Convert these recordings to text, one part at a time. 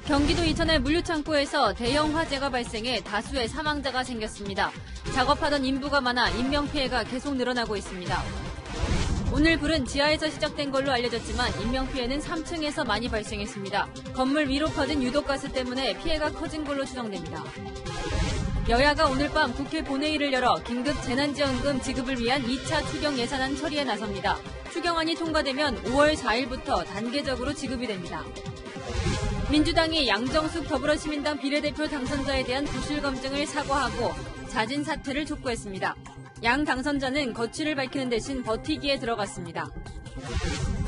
경기도 이천의 물류창고에서 대형 화재가 발생해 다수의 사망자가 생겼습니다. 작업하던 인부가 많아 인명피해가 계속 늘어나고 있습니다. 오늘 불은 지하에서 시작된 걸로 알려졌지만 인명피해는 3층에서 많이 발생했습니다. 건물 위로 퍼진 유독가스 때문에 피해가 커진 걸로 추정됩니다. 여야가 오늘 밤 국회 본회의를 열어 긴급 재난지원금 지급을 위한 2차 추경 예산안 처리에 나섭니다. 추경안이 통과되면 5월 4일부터 단계적으로 지급이 됩니다. 민주당이 양정숙 더불어시민당 비례대표 당선자에 대한 부실 검증을 사과하고 자진 사퇴를 촉구했습니다. 양 당선자는 거취를 밝히는 대신 버티기에 들어갔습니다.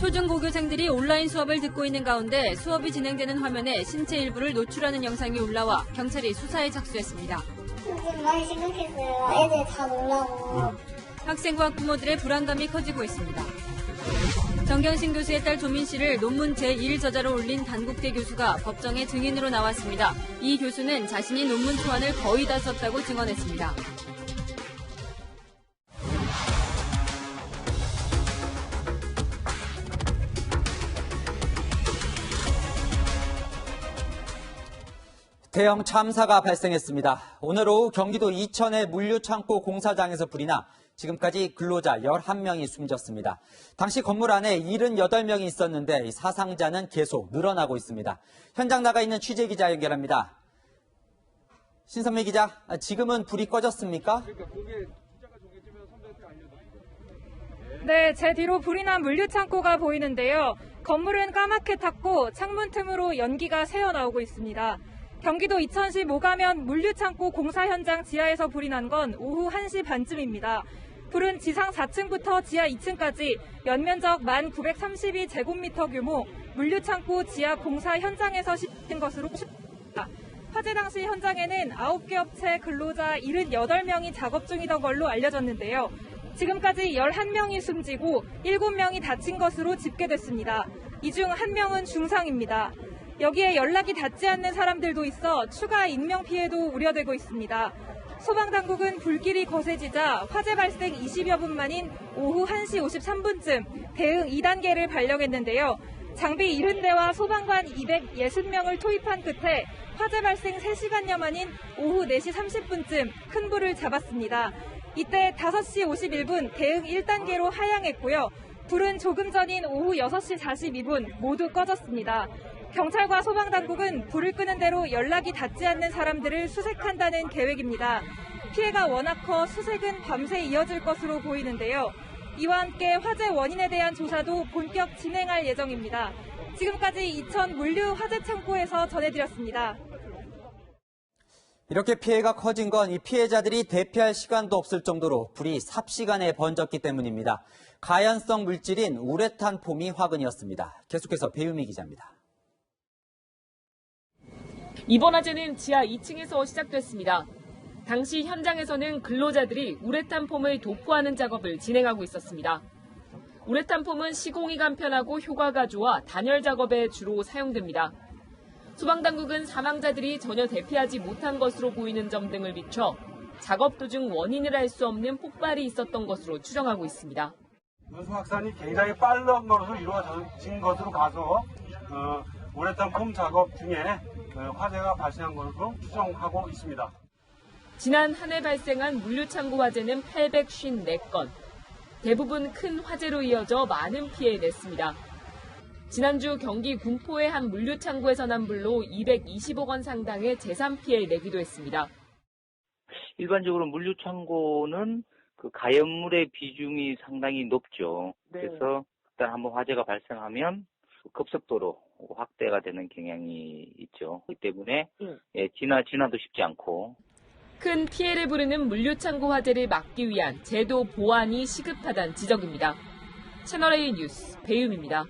초중고교생들이 온라인 수업을 듣고 있는 가운데 수업이 진행되는 화면에 신체 일부를 노출하는 영상이 올라와 경찰이 수사에 착수했습니다. 좀 많이 심각했어요. 애들 다 놀라고. 학생과 부모들의 불안감이 커지고 있습니다. 정경심 교수의 딸 조민 씨를 논문 제1저자로 올린 단국대 교수가 법정에 증인으로 나왔습니다. 이 교수는 자신이 논문 초안을 거의 다 썼다고 증언했습니다. 대형 참사가 발생했습니다. 오늘 오후 경기도 이천의 물류창고 공사장에서 불이 나 지금까지 근로자 11명이 숨졌습니다. 당시 건물 안에 78명이 있었는데 사상자는 계속 늘어나고 있습니다. 현장 나가 있는 취재기자 연결합니다. 신선미 기자, 지금은 불이 꺼졌습니까? 네, 제 뒤로 불이 난 물류창고가 보이는데요. 건물은 까맣게 탔고 창문 틈으로 연기가 새어나오고 있습니다. 경기도 이천시 모가면 물류창고 공사 현장 지하에서 불이 난 건 오후 1시 반쯤입니다. 불은 지상 4층부터 지하 2층까지 연면적 1932제곱미터 규모 물류창고 지하 공사 현장에서 시작된 것으로 추정됩니다. 화재 당시 현장에는 9개 업체 근로자 78명이 작업 중이던 걸로 알려졌는데요. 지금까지 11명이 숨지고 7명이 다친 것으로 집계됐습니다. 이 중 1명은 중상입니다. 여기에 연락이 닿지 않는 사람들도 있어 추가 인명피해도 우려되고 있습니다. 소방당국은 불길이 거세지자 화재 발생 20여 분 만인 오후 1시 53분쯤 대응 2단계를 발령했는데요. 장비 70대와 소방관 260명을 투입한 끝에 화재 발생 3시간여 만인 오후 4시 30분쯤 큰 불을 잡았습니다. 이때 5시 51분 대응 1단계로 하향했고요. 불은 조금 전인 오후 6시 42분 모두 꺼졌습니다. 경찰과 소방당국은 불을 끄는 대로 연락이 닿지 않는 사람들을 수색한다는 계획입니다. 피해가 워낙 커 수색은 밤새 이어질 것으로 보이는데요. 이와 함께 화재 원인에 대한 조사도 본격 진행할 예정입니다. 지금까지 이천 물류 화재 창고에서 전해드렸습니다. 이렇게 피해가 커진 건 이 피해자들이 대피할 시간도 없을 정도로 불이 삽시간에 번졌기 때문입니다. 가연성 물질인 우레탄 폼이 화근이었습니다. 계속해서 배유미 기자입니다. 이번 화재는 지하 2층에서 시작됐습니다. 당시 현장에서는 근로자들이 우레탄 폼을 도포하는 작업을 진행하고 있었습니다. 우레탄 폼은 시공이 간편하고 효과가 좋아 단열 작업에 주로 사용됩니다. 소방당국은 사망자들이 전혀 대피하지 못한 것으로 보이는 점 등을 비춰 작업 도중 원인을 알 수 없는 폭발이 있었던 것으로 추정하고 있습니다. 연소 확산이 굉장히 빠른 것으로 이루어진 것으로 봐서 우레탄 폼 작업 중에 화재가 발생한 것으로 추정하고 있습니다. 지난 한 해 발생한 물류창고 화재는 854건. 대부분 큰 화재로 이어져 많은 피해를 냈습니다. 지난주 경기 군포의 한 물류창고에서 난 불로 220억 원 상당의 재산 피해를 내기도 했습니다. 일반적으로 물류창고는 그 가연물의 비중이 상당히 높죠. 네. 그래서 일단 한번 화재가 발생하면 급속도로 확대가 되는 경향이 있죠. 그렇기 때문에 진화도 쉽지 않고. 큰 피해를 부르는 물류창고 화재를 막기 위한 제도 보완이 시급하다는 지적입니다. 채널A 뉴스 배유미입니다.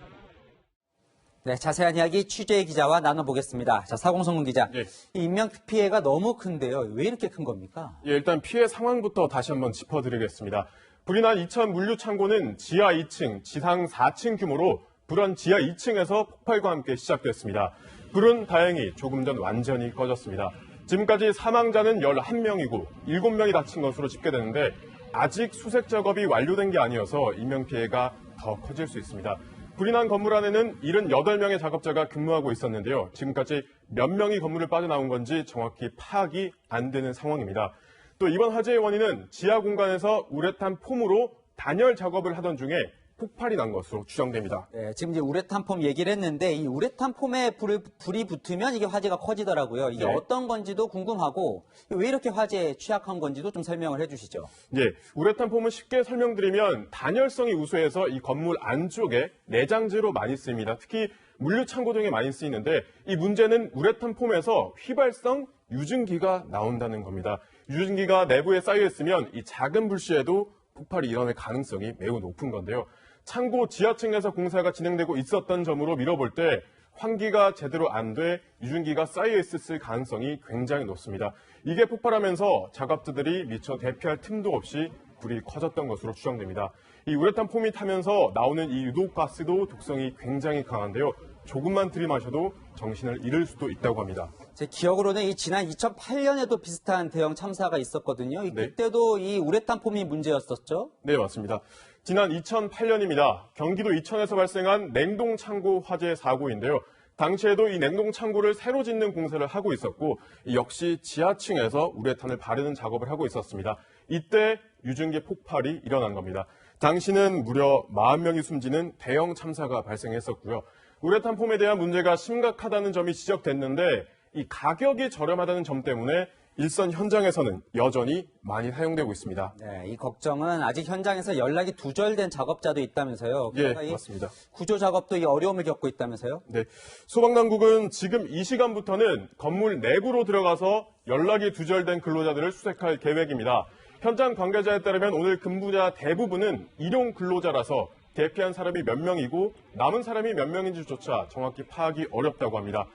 네, 자세한 이야기 취재 기자와 나눠보겠습니다. 자, 사공성문 기자. 네. 이 인명 피해가 너무 큰데요. 왜 이렇게 큰 겁니까? 예, 일단 피해 상황부터 다시 한번 짚어드리겠습니다. 불이 난 이천 물류창고는 지하 2층, 지상 4층 규모로 불은 지하 2층에서 폭발과 함께 시작됐습니다. 불은 다행히 조금 전 완전히 꺼졌습니다. 지금까지 사망자는 11명이고 7명이 다친 것으로 집계되는데 아직 수색 작업이 완료된 게 아니어서 인명피해가 더 커질 수 있습니다. 불이 난 건물 안에는 78명의 작업자가 근무하고 있었는데요. 지금까지 몇 명이 건물을 빠져나온 건지 정확히 파악이 안 되는 상황입니다. 또 이번 화재의 원인은 지하 공간에서 우레탄 폼으로 단열 작업을 하던 중에 폭발이 난 것으로 추정됩니다. 네, 지금 이제 우레탄 폼 얘기를 했는데 이 우레탄 폼에 불이 붙으면 이게 화재가 커지더라고요. 이게 네. 어떤 건지도 궁금하고 왜 이렇게 화재에 취약한 건지도 좀 설명을 해주시죠. 예, 우레탄 폼은 쉽게 설명드리면 단열성이 우수해서 이 건물 안쪽에 내장재로 많이 쓰입니다. 특히 물류 창고 등에 많이 쓰이는데 이 문제는 우레탄 폼에서 휘발성 유증기가 나온다는 겁니다. 유증기가 내부에 쌓여 있으면 이 작은 불씨에도 폭발이 일어날 가능성이 매우 높은 건데요. 창고 지하층에서 공사가 진행되고 있었던 점으로 미뤄볼 때 환기가 제대로 안 돼 유증기가 쌓여 있었을 가능성이 굉장히 높습니다. 이게 폭발하면서 작업자들이 미처 대피할 틈도 없이 불이 커졌던 것으로 추정됩니다. 이 우레탄 폼이 타면서 나오는 이 유독가스도 독성이 굉장히 강한데요. 조금만 들이마셔도 정신을 잃을 수도 있다고 합니다. 제 기억으로는 이 지난 2008년에도 비슷한 대형 참사가 있었거든요. 네. 그때도 이 우레탄 폼이 문제였었죠? 네, 맞습니다. 지난 2008년입니다. 경기도 이천에서 발생한 냉동 창고 화재 사고인데요. 당시에도 이 냉동 창고를 새로 짓는 공사를 하고 있었고 역시 지하층에서 우레탄을 바르는 작업을 하고 있었습니다. 이때 유증기 폭발이 일어난 겁니다. 당시는 무려 40명이 숨지는 대형 참사가 발생했었고요. 우레탄 폼에 대한 문제가 심각하다는 점이 지적됐는데 이 가격이 저렴하다는 점 때문에 일선 현장에서는 여전히 많이 사용되고 있습니다. 네, 이 걱정은 아직 현장에서 연락이 두절된 작업자도 있다면서요. 예, 이 맞습니다. 구조 작업도 이 어려움을 겪고 있다면서요? 네, 소방당국은 지금 이 시간부터는 건물 내부로 들어가서 연락이 두절된 근로자들을 수색할 계획입니다. 현장 관계자에 따르면 오늘 근무자 대부분은 일용 근로자라서 대피한 사람이 몇 명이고 남은 사람이 몇 명인지조차 정확히 파악이 어렵다고 합니다.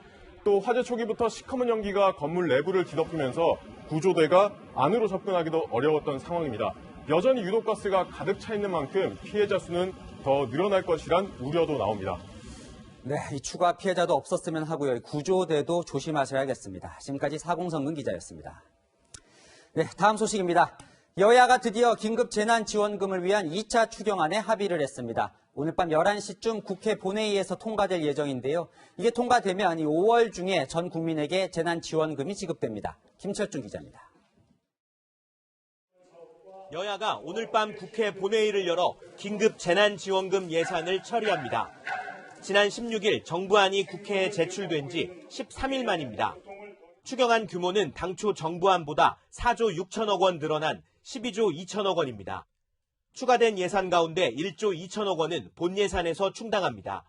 또 화재 초기부터 시커먼 연기가 건물 내부를 뒤덮으면서 구조대가 안으로 접근하기도 어려웠던 상황입니다. 여전히 유독가스가 가득 차 있는 만큼 피해자 수는 더 늘어날 것이란 우려도 나옵니다. 네, 이 추가 피해자도 없었으면 하고요. 구조대도 조심하셔야겠습니다. 지금까지 사공성근 기자였습니다. 네, 다음 소식입니다. 여야가 드디어 긴급 재난지원금을 위한 2차 추경안에 합의를 했습니다. 오늘 밤 11시쯤 국회 본회의에서 통과될 예정인데요. 이게 통과되면 이 5월 중에 전 국민에게 재난지원금이 지급됩니다. 김철중 기자입니다. 여야가 오늘 밤 국회 본회의를 열어 긴급 재난지원금 예산을 처리합니다. 지난 16일 정부안이 국회에 제출된 지 13일 만입니다. 추경안 규모는 당초 정부안보다 4조 6천억 원 늘어난 12조 2천억 원입니다. 추가된 예산 가운데 1조 2천억 원은 본 예산에서 충당합니다.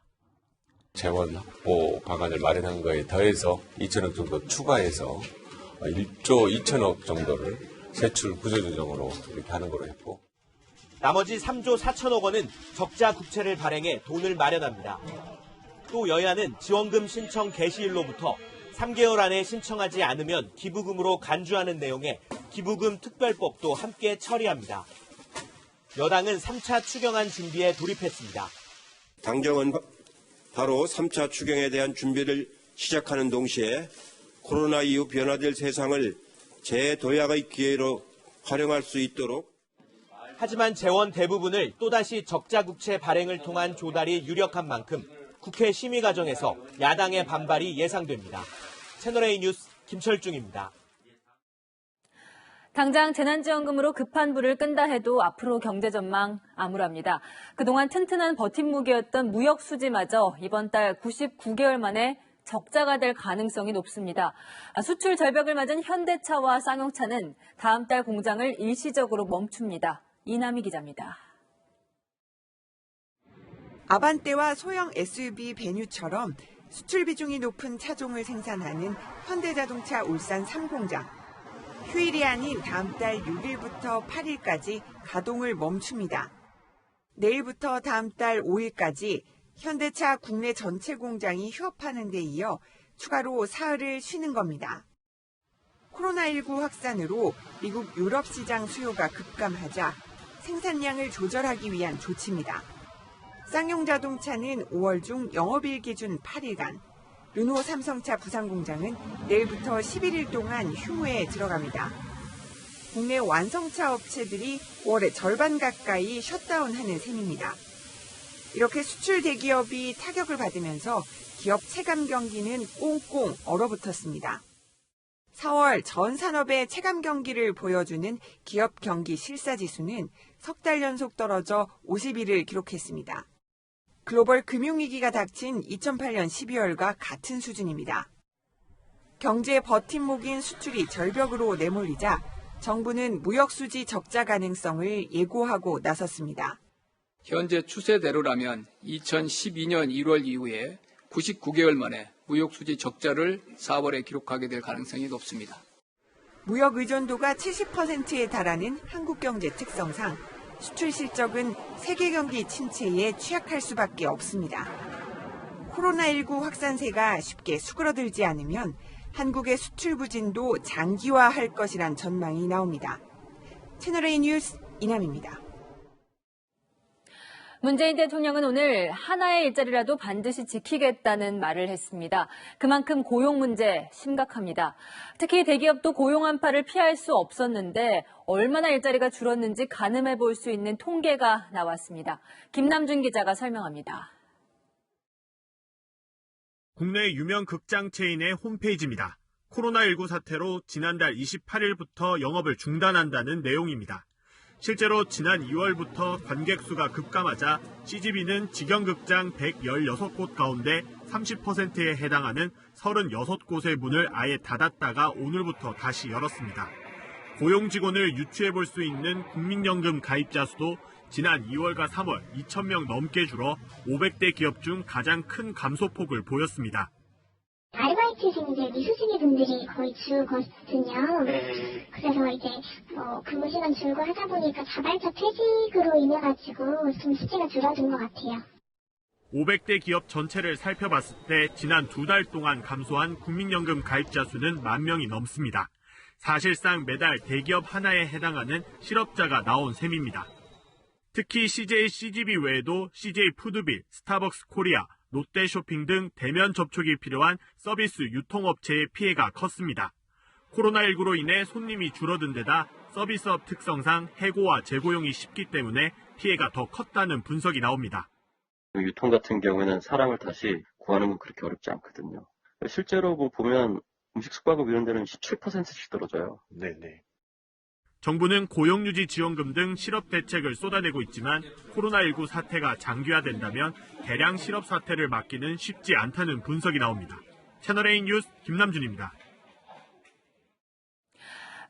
재원 확보 방안을 마련한 거에 더해서 2천억 정도 추가해서 1조 2천억 정도를 세출 구조조정으로 이렇게 하는 걸로 했고, 나머지 3조 4천억 원은 적자 국채를 발행해 돈을 마련합니다. 또 여야는 지원금 신청 개시일로부터 3개월 안에 신청하지 않으면 기부금으로 간주하는 내용의 기부금 특별법도 함께 처리합니다. 여당은 3차 추경안 준비에 돌입했습니다. 당정은 바로 3차 추경에 대한 준비를 시작하는 동시에 코로나 이후 변화될 세상을 재도약의 기회로 활용할 수 있도록. 하지만 재원 대부분을 또다시 적자국채 발행을 통한 조달이 유력한 만큼 국회 심의 과정에서 야당의 반발이 예상됩니다. 채널A 뉴스 김철중입니다. 당장 재난지원금으로 급한 불을 끈다 해도 앞으로 경제 전망 암울합니다. 그동안 튼튼한 버팀목이었던 무역 수지마저 이번 달 99개월 만에 적자가 될 가능성이 높습니다. 수출 절벽을 맞은 현대차와 쌍용차는 다음 달 공장을 일시적으로 멈춥니다. 이남희 기자입니다. 아반떼와 소형 SUV 베뉴처럼 수출 비중이 높은 차종을 생산하는 현대자동차 울산 3공장. 휴일이 아닌 다음 달 6일부터 8일까지 가동을 멈춥니다. 내일부터 다음 달 5일까지 현대차 국내 전체 공장이 휴업하는 데 이어 추가로 사흘을 쉬는 겁니다. 코로나19 확산으로 미국 유럽 시장 수요가 급감하자 생산량을 조절하기 위한 조치입니다. 쌍용자동차는 5월 중 영업일 기준 8일간, 르노 삼성차 부산공장은 내일부터 11일 동안 휴무에 들어갑니다. 국내 완성차 업체들이 5월에 절반 가까이 셧다운하는 셈입니다. 이렇게 수출 대기업이 타격을 받으면서 기업 체감 경기는 꽁꽁 얼어붙었습니다. 4월 전 산업의 체감 경기를 보여주는 기업 경기 실사지수는 석 달 연속 떨어져 51을 기록했습니다. 글로벌 금융위기가 닥친 2008년 12월과 같은 수준입니다. 경제의 버팀목인 수출이 절벽으로 내몰리자 정부는 무역수지 적자 가능성을 예고하고 나섰습니다. 현재 추세대로라면 2012년 1월 이후에 99개월 만에 무역수지 적자를 4월에 기록하게 될 가능성이 높습니다. 무역 의존도가 70%에 달하는 한국 경제 특성상 수출 실적은 세계 경기 침체에 취약할 수밖에 없습니다. 코로나19 확산세가 쉽게 수그러들지 않으면 한국의 수출 부진도 장기화할 것이란 전망이 나옵니다. 채널A 뉴스 이남입니다. 문재인 대통령은 오늘 하나의 일자리라도 반드시 지키겠다는 말을 했습니다. 그만큼 고용 문제 심각합니다. 특히 대기업도 고용 한파를 피할 수 없었는데 얼마나 일자리가 줄었는지 가늠해 볼 수 있는 통계가 나왔습니다. 김남준 기자가 설명합니다. 국내 유명 극장 체인의 홈페이지입니다. 코로나19 사태로 지난달 28일부터 영업을 중단한다는 내용입니다. 실제로 지난 2월부터 관객 수가 급감하자 CGV는 직영극장 116곳 가운데 30%에 해당하는 36곳의 문을 아예 닫았다가 오늘부터 다시 열었습니다. 고용 직원을 유추해 볼 수 있는 국민연금 가입자 수도 지난 2월과 3월 2,000명 넘게 줄어 500대 기업 중 가장 큰 감소폭을 보였습니다. 아르바이트생들, 미수습이 분들이 거의 줄거든요. 그래서 이제 근무 시간 줄고 하다 보니까 자발적 퇴직으로 인해가지고 좀 수지가 줄어든 것 같아요. 500대 기업 전체를 살펴봤을 때 지난 2달 동안 감소한 국민연금 가입자 수는 10,000명이 넘습니다. 사실상 매달 대기업 하나에 해당하는 실업자가 나온 셈입니다. 특히 CJ CGV 외에도 CJ 푸드빌, 스타벅스 코리아, 롯데쇼핑 등 대면 접촉이 필요한 서비스 유통업체의 피해가 컸습니다. 코로나19로 인해 손님이 줄어든 데다 서비스업 특성상 해고와 재고용이 쉽기 때문에 피해가 더 컸다는 분석이 나옵니다. 유통 같은 경우에는 사람을 다시 구하는 건 그렇게 어렵지 않거든요. 실제로 보면 음식 숙박업 이런 데는 17%씩 떨어져요. 네네. 정부는 고용유지 지원금 등 실업 대책을 쏟아내고 있지만 코로나19 사태가 장기화된다면 대량 실업 사태를 막기는 쉽지 않다는 분석이 나옵니다. 채널A 뉴스 김남준입니다.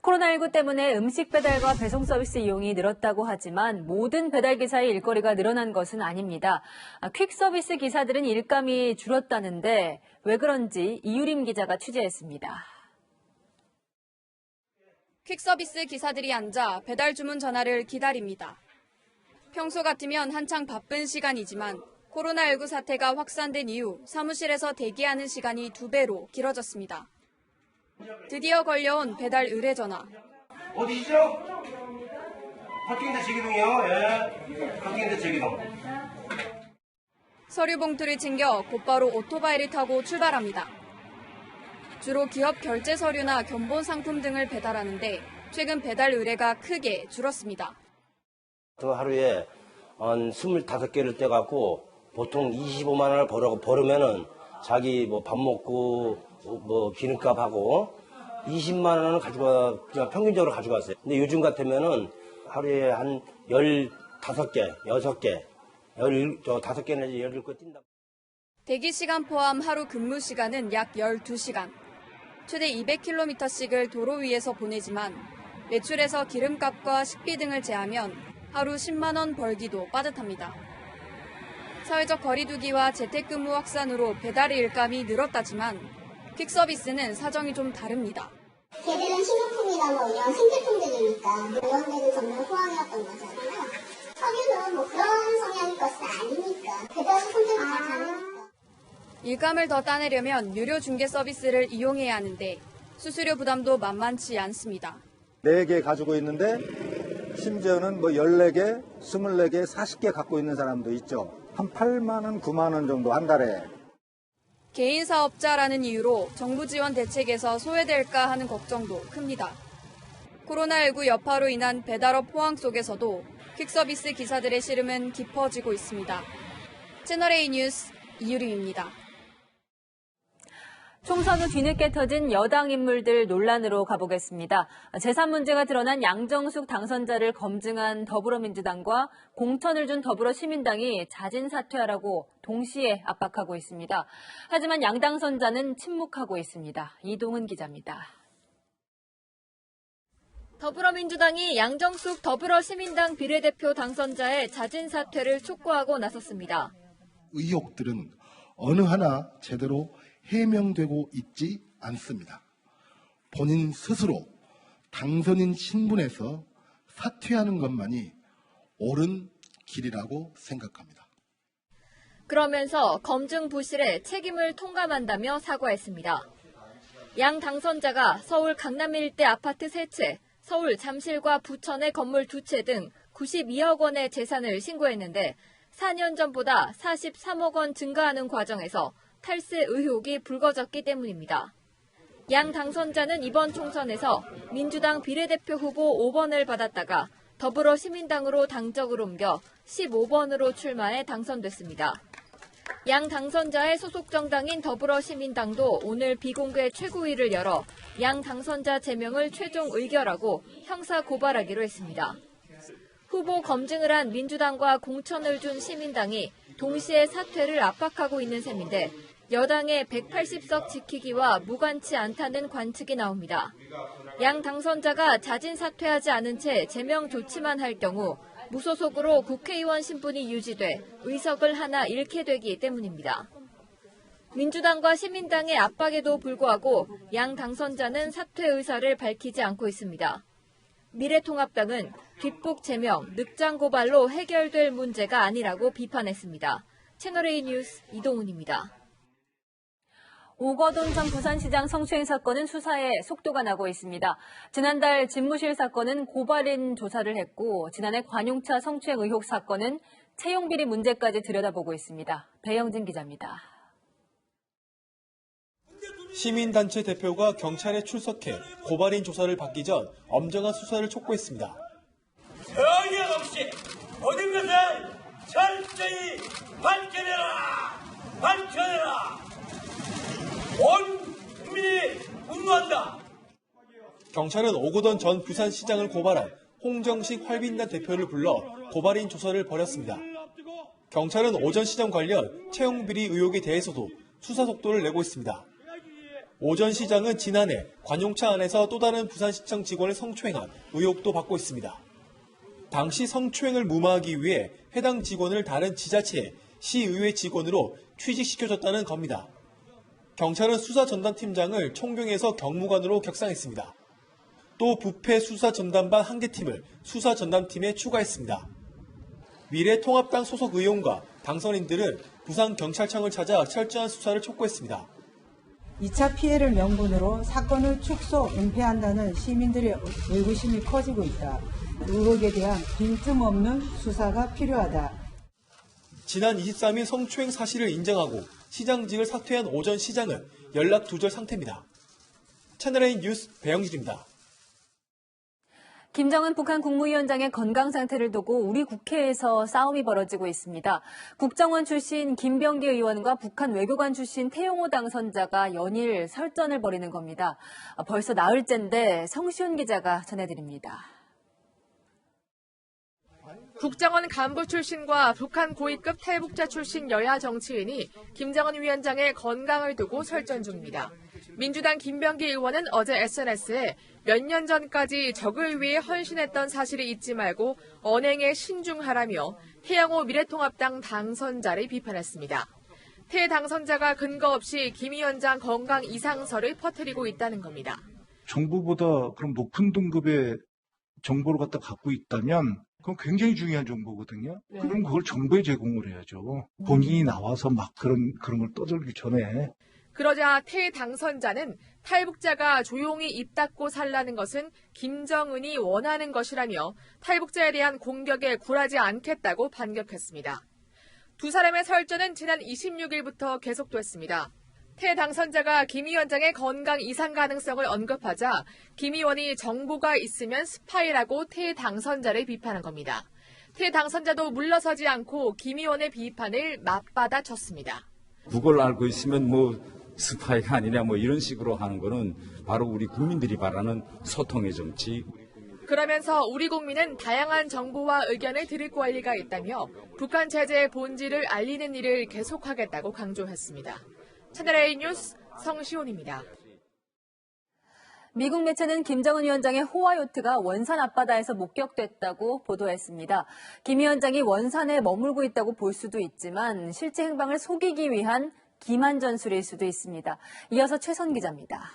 코로나19 때문에 음식 배달과 배송 서비스 이용이 늘었다고 하지만 모든 배달기사의 일거리가 늘어난 것은 아닙니다. 퀵 서비스 기사들은 일감이 줄었다는데 왜 그런지 이유림 기자가 취재했습니다. 퀵서비스 기사들이 앉아 배달 주문 전화를 기다립니다. 평소 같으면 한창 바쁜 시간이지만 코로나19 사태가 확산된 이후 사무실에서 대기하는 시간이 2배로 길어졌습니다. 드디어 걸려온 배달 의뢰 전화. 어디시죠? 학경대 제기동이요. 예. 학경대 제기동. 서류 봉투를 챙겨 곧바로 오토바이를 타고 출발합니다. 주로 기업 결제 서류나 견본 상품 등을 배달하는데 최근 배달 의뢰가 크게 줄었습니다. 하루에 한 25개를 떼갖고 보통 25만 원을 벌으면은 자기 밥 먹고 기름값 하고 20만 원을 그냥 평균적으로 가져갔어요. 근데 요즘 같으면은 하루에 한 15개, 6개, 5개 내지 17개 뛴다. 대기 시간 포함 하루 근무 시간은 약 12시간. 최대 200km씩을 도로 위에서 보내지만 매출에서 기름값과 식비 등을 제하면 하루 10만 원 벌기도 빠듯합니다. 사회적 거리두기와 재택근무 확산으로 배달의 일감이 늘었다지만 퀵서비스는 사정이 좀 다릅니다. 걔들은 식료품이나 이런 생필품들이니까 물건들은 전면 호황이었던 거잖아요. 서류는 그런 성향의 것은 아니니까 배달을 선택을 하지 않으니까. 일감을 더 따내려면 유료 중개 서비스를 이용해야 하는데 수수료 부담도 만만치 않습니다. 4개 가지고 있는데 심지어는 14개, 24개, 40개 갖고 있는 사람도 있죠. 한 8만 원, 9만 원 정도 한 달에. 개인 사업자라는 이유로 정부 지원 대책에서 소외될까 하는 걱정도 큽니다. 코로나19 여파로 인한 배달업 호황 속에서도 퀵서비스 기사들의 시름은 깊어지고 있습니다. 채널A 뉴스 이유림입니다. 총선 후 뒤늦게 터진 여당 인물들 논란으로 가보겠습니다. 재산 문제가 드러난 양정숙 당선자를 검증한 더불어민주당과 공천을 준 더불어시민당이 자진 사퇴하라고 동시에 압박하고 있습니다. 하지만 양 당선자는 침묵하고 있습니다. 이동은 기자입니다. 더불어민주당이 양정숙 더불어시민당 비례대표 당선자의 자진 사퇴를 촉구하고 나섰습니다. 의혹들은 어느 하나 제대로 해명되고 있지 않습니다. 본인 스스로 당선인 신분에서 사퇴하는 것만이 옳은 길이라고 생각합니다. 그러면서 검증 부실에 책임을 통감한다며 사과했습니다. 양 당선자가 서울 강남 일대 아파트 3채, 서울 잠실과 부천의 건물 2채 등 92억 원의 재산을 신고했는데 4년 전보다 43억 원 증가하는 과정에서 탈세 의혹이 불거졌기 때문입니다. 양 당선자는 이번 총선에서 민주당 비례대표 후보 5번을 받았다가 더불어시민당으로 당적을 옮겨 15번으로 출마해 당선됐습니다. 양 당선자의 소속 정당인 더불어시민당도 오늘 비공개 최고위를 열어 양 당선자 제명을 최종 의결하고 형사 고발하기로 했습니다. 후보 검증을 한 민주당과 공천을 준 시민당이 동시에 사퇴를 압박하고 있는 셈인데 여당의 180석 지키기와 무관치 않다는 관측이 나옵니다. 양 당선자가 자진 사퇴하지 않은 채 제명 조치만 할 경우 무소속으로 국회의원 신분이 유지돼 의석을 하나 잃게 되기 때문입니다. 민주당과 시민당의 압박에도 불구하고 양 당선자는 사퇴 의사를 밝히지 않고 있습니다. 미래통합당은 뒷북 제명, 늑장 고발로 해결될 문제가 아니라고 비판했습니다. 채널A 뉴스 이동훈입니다. 오거돈 전 부산시장 성추행 사건은 수사에 속도가 나고 있습니다. 지난달 집무실 사건은 고발인 조사를 했고 지난해 관용차 성추행 의혹 사건은 채용비리 문제까지 들여다보고 있습니다. 배영진 기자입니다. 시민단체 대표가 경찰에 출석해 고발인 조사를 받기 전 엄정한 수사를 촉구했습니다. 정의 없이 모든 것을 철저히 밝혀내라! 밝혀내라! 온 국민이 분노한다. 경찰은 오거돈 전 부산시장을 고발한 홍정식 활빈단 대표를 불러 고발인 조사를 벌였습니다. 경찰은 오 전 시장 관련 채용비리 의혹에 대해서도 수사 속도를 내고 있습니다. 오 전 시장은 지난해 관용차 안에서 또 다른 부산시청 직원을 성추행한 의혹도 받고 있습니다. 당시 성추행을 무마하기 위해 해당 직원을 다른 지자체의 시의회 직원으로 취직시켜줬다는 겁니다. 경찰은 수사전담팀장을 총경에서 경무관으로 격상했습니다. 또 부패 수사전담반 1개 팀을 수사전담팀에 추가했습니다. 미래통합당 소속 의원과 당선인들은 부산경찰청을 찾아 철저한 수사를 촉구했습니다. 2차 피해를 명분으로 사건을 축소, 은폐한다는 시민들의 의구심이 커지고 있다. 의혹에 대한 빈틈없는 수사가 필요하다. 지난 23일 성추행 사실을 인정하고 시장직을 사퇴한 오 전 시장은 연락 두절 상태입니다. 채널A 뉴스 배영진입니다. 김정은 북한 국무위원장의 건강 상태를 두고 우리 국회에서 싸움이 벌어지고 있습니다. 국정원 출신 김병기 의원과 북한 외교관 출신 태용호 당선자가 연일 설전을 벌이는 겁니다. 벌써 나흘째인데 성시훈 기자가 전해드립니다. 국정원 간부 출신과 북한 고위급 탈북자 출신 여야 정치인이 김정은 위원장의 건강을 두고 설전 중입니다. 민주당 김병기 의원은 어제 SNS에 몇 년 전까지 적을 위해 헌신했던 사실이 잊지 말고 언행에 신중하라며 태영호 미래통합당 당선자를 비판했습니다. 태 당선자가 근거 없이 김 위원장 건강 이상설을 퍼뜨리고 있다는 겁니다. 정부보다 그럼 높은 등급의 정보를 갖고 있다면 그건 굉장히 중요한 정보거든요. 네. 그럼 그걸 정부에 제공을 해야죠. 본인이 나와서 막 그런 걸 떠들기 전에. 그러자 태 당선자는 탈북자가 조용히 입 닫고 살라는 것은 김정은이 원하는 것이라며 탈북자에 대한 공격에 굴하지 않겠다고 반격했습니다. 두 사람의 설전은 지난 26일부터 계속됐습니다. 태 당선자가 김 위원장의 건강 이상 가능성을 언급하자 김 의원이 정보가 있으면 스파이라고 태 당선자를 비판한 겁니다. 피해당선자도 물러서지 않고 김 의원의 비판을 맞받아쳤습니다. 그걸 알고 있으면 뭐 스파이가 아니냐 뭐 이런 식으로 하는 거는 바로 우리 국민들이 바라는 소통의 정치. 그러면서 우리 국민은 다양한 정보와 의견을 들을 권리가 있다며 북한 제재의 본질을 알리는 일을 계속하겠다고 강조했습니다. 채널A 뉴스 성시온입니다. 미국 매체는 김정은 위원장의 호화 요트가 원산 앞바다에서 목격됐다고 보도했습니다. 김 위원장이 원산에 머물고 있다고 볼 수도 있지만 실제 행방을 속이기 위한 기만 전술일 수도 있습니다. 이어서 최선 기자입니다.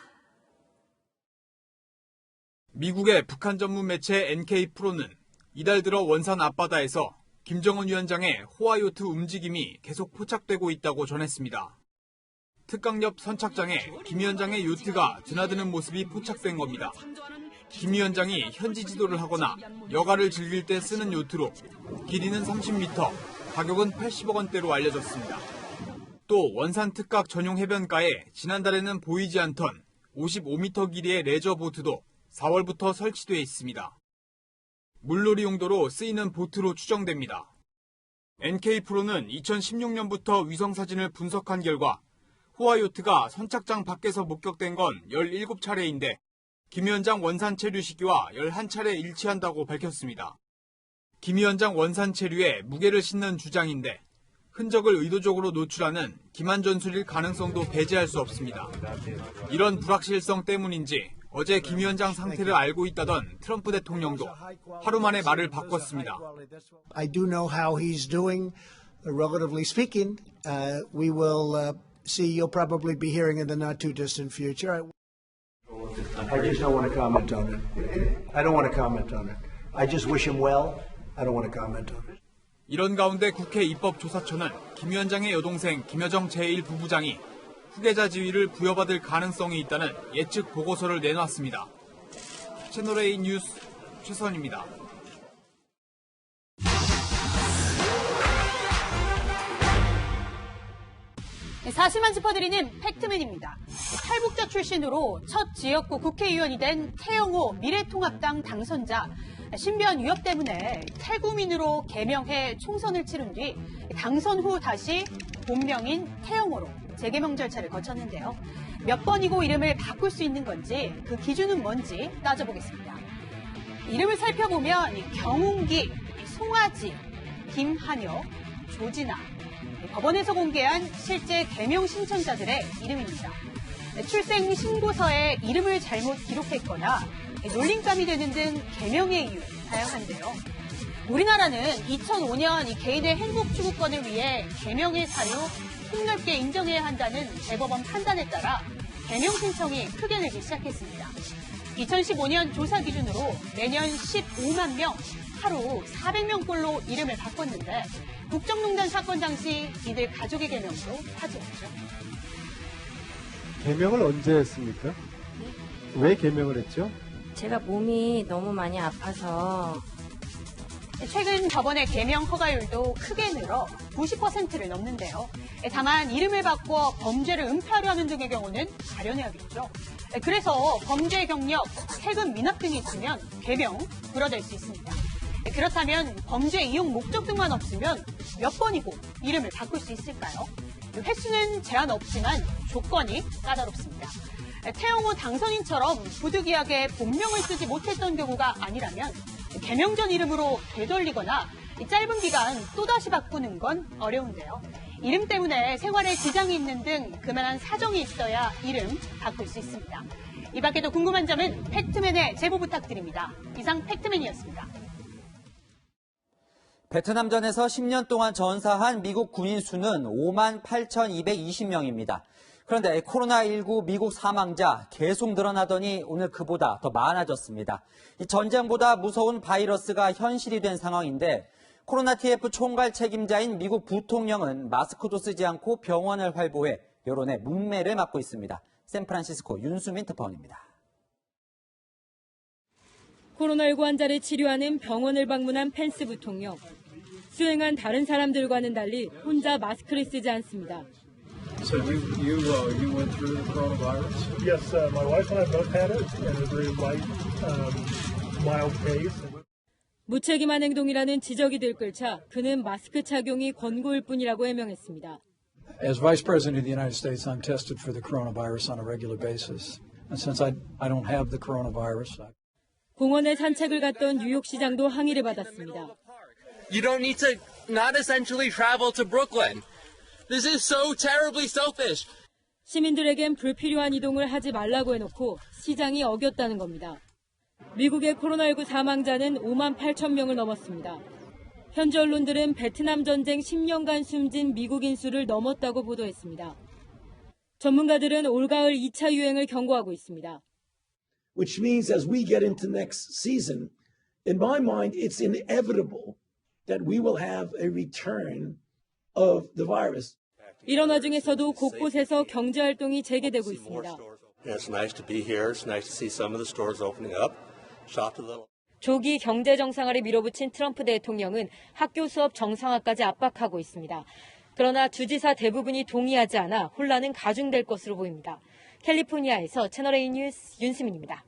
미국의 북한 전문 매체 NK프로는 이달 들어 원산 앞바다에서 김정은 위원장의 호화 요트 움직임이 계속 포착되고 있다고 전했습니다. 특강 옆 선착장에 김 위원장의 요트가 드나드는 모습이 포착된 겁니다. 김 위원장이 현지 지도를 하거나 여가를 즐길 때 쓰는 요트로 길이는 30m, 가격은 80억 원대로 알려졌습니다. 또 원산 특각 전용 해변가에 지난달에는 보이지 않던 55m 길이의 레저 보트도 4월부터 설치돼 있습니다. 물놀이 용도로 쓰이는 보트로 추정됩니다. NK프로는 2016년부터 위성사진을 분석한 결과 호화 요트가 선착장 밖에서 목격된 건 17차례인데 김 위원장 원산 체류 시기와 11차례 일치한다고 밝혔습니다. 김 위원장 원산 체류에 무게를 싣는 주장인데 흔적을 의도적으로 노출하는 기만 전술일 가능성도 배제할 수 없습니다. 이런 불확실성 때문인지 어제 김 위원장 상태를 알고 있다던 트럼프 대통령도 하루 만에 말을 바꿨습니다. I do know how he's doing, relatively speaking. We will see, you'll probably be hearing in the not too distant future. I just don't want to comment on it. I don't want to comment on it. I just wish him well. I don't want to comment on it. 이런 가운데 국회 입법조사처는 김 위원장의 여동생 김여정 제1부부장이 후계자 지위를 부여받을 가능성이 있다는 예측 보고서를 내놨습니다. 채널A 뉴스 최선입니다. 사실만 짚어드리는 팩트맨입니다. 탈북자 출신으로 첫 지역구 국회의원이 된 태영호 미래통합당 당선자. 신변 위협 때문에 탈구민으로 개명해 총선을 치른 뒤 당선 후 다시 본명인 태영호로 재개명 절차를 거쳤는데요. 몇 번이고 이름을 바꿀 수 있는 건지 그 기준은 뭔지 따져보겠습니다. 이름을 살펴보면 경운기, 송아지, 김한여, 조진아, 법원에서 공개한 실제 개명 신청자들의 이름입니다. 출생 신고서에 이름을 잘못 기록했거나 놀림감이 되는 등 개명의 이유 다양한데요. 우리나라는 2005년 이 개인의 행복 추구권을 위해 개명의 사유 폭넓게 인정해야 한다는 대법원 판단에 따라 개명 신청이 크게 늘기 시작했습니다. 2015년 조사 기준으로 매년 15만 명, 하루 400명꼴로 이름을 바꿨는데 국정농단 사건 당시 이들 가족의 개명도 화제였죠. 개명을 언제 했습니까? 왜 개명을 했죠? 제가 몸이 너무 많이 아파서. 최근 법원의 개명 허가율도 크게 늘어 90%를 넘는데요. 다만 이름을 바꿔 범죄를 은폐하려 하는 등의 경우는 가려내야겠죠. 그래서 범죄 경력, 세금 미납 등이 있으면 개명 불허될 수 있습니다. 그렇다면 범죄 이용 목적 등만 없으면 몇 번이고 이름을 바꿀 수 있을까요? 횟수는 제한 없지만 조건이 까다롭습니다. 태영호 당선인처럼 부득이하게 본명을 쓰지 못했던 경우가 아니라면 개명 전 이름으로 되돌리거나 짧은 기간 또다시 바꾸는 건 어려운데요. 이름 때문에 생활에 지장이 있는 등 그만한 사정이 있어야 이름 바꿀 수 있습니다. 이 밖에도 궁금한 점은 팩트맨에 제보 부탁드립니다. 이상 팩트맨이었습니다. 베트남전에서 10년 동안 전사한 미국 군인 수는 58,220명입니다. 그런데 코로나19 미국 사망자 계속 늘어나더니 오늘 그보다 더 많아졌습니다. 이 전쟁보다 무서운 바이러스가 현실이 된 상황인데 코로나 TF 총괄 책임자인 미국 부통령은 마스크도 쓰지 않고 병원을 활보해 여론의 문매를 맞고 있습니다. 샌프란시스코 윤수민 특파원입니다. 코로나19 환자를 치료하는 병원을 방문한 펜스 부통령. 수행한 다른 사람들과는 달리 혼자 마스크를 쓰지 않습니다. So you went through the coronavirus? Yes, my wife and I both had it, and a very light, mild case. 무책임한 행동이라는 지적이 들끓자 그는 마스크 착용이 권고일 뿐이라고 해명했습니다. As Vice President of the United States, I'm tested for the coronavirus on a regular basis. And since I don't have the coronavirus, 공원에 산책을 갔던 뉴욕시장도 항의를 받았습니다. You don't need to not essentially travel to Brooklyn. This is so terribly selfish. 시민들에겐 불필요한 이동을 하지 말라고 해놓고 시장이 어겼다는 겁니다. 미국의 코로나19 사망자는 5만 8천 명을 넘었습니다. 현지 언론들은 베트남 전쟁 10년간 숨진 미국인 수를 넘었다고 보도했습니다. 전문가들은 올가을 2차 유행을 경고하고 있습니다. Which means as we get into next season, in my mind, it's inevitable that we will have a return of the virus. 이런 와중에서도 곳곳에서 경제 활동이 재개되고 있습니다. It's nice to be here. It's nice to see some of the stores opening up. Shop a little. 조기 경제 정상화를 밀어붙인 트럼프 대통령은 학교 수업 정상화까지 압박하고 있습니다. 그러나 주지사 대부분이 동의하지 않아 혼란은 가중될 것으로 보입니다. 캘리포니아에서 채널A 뉴스 윤수민입니다.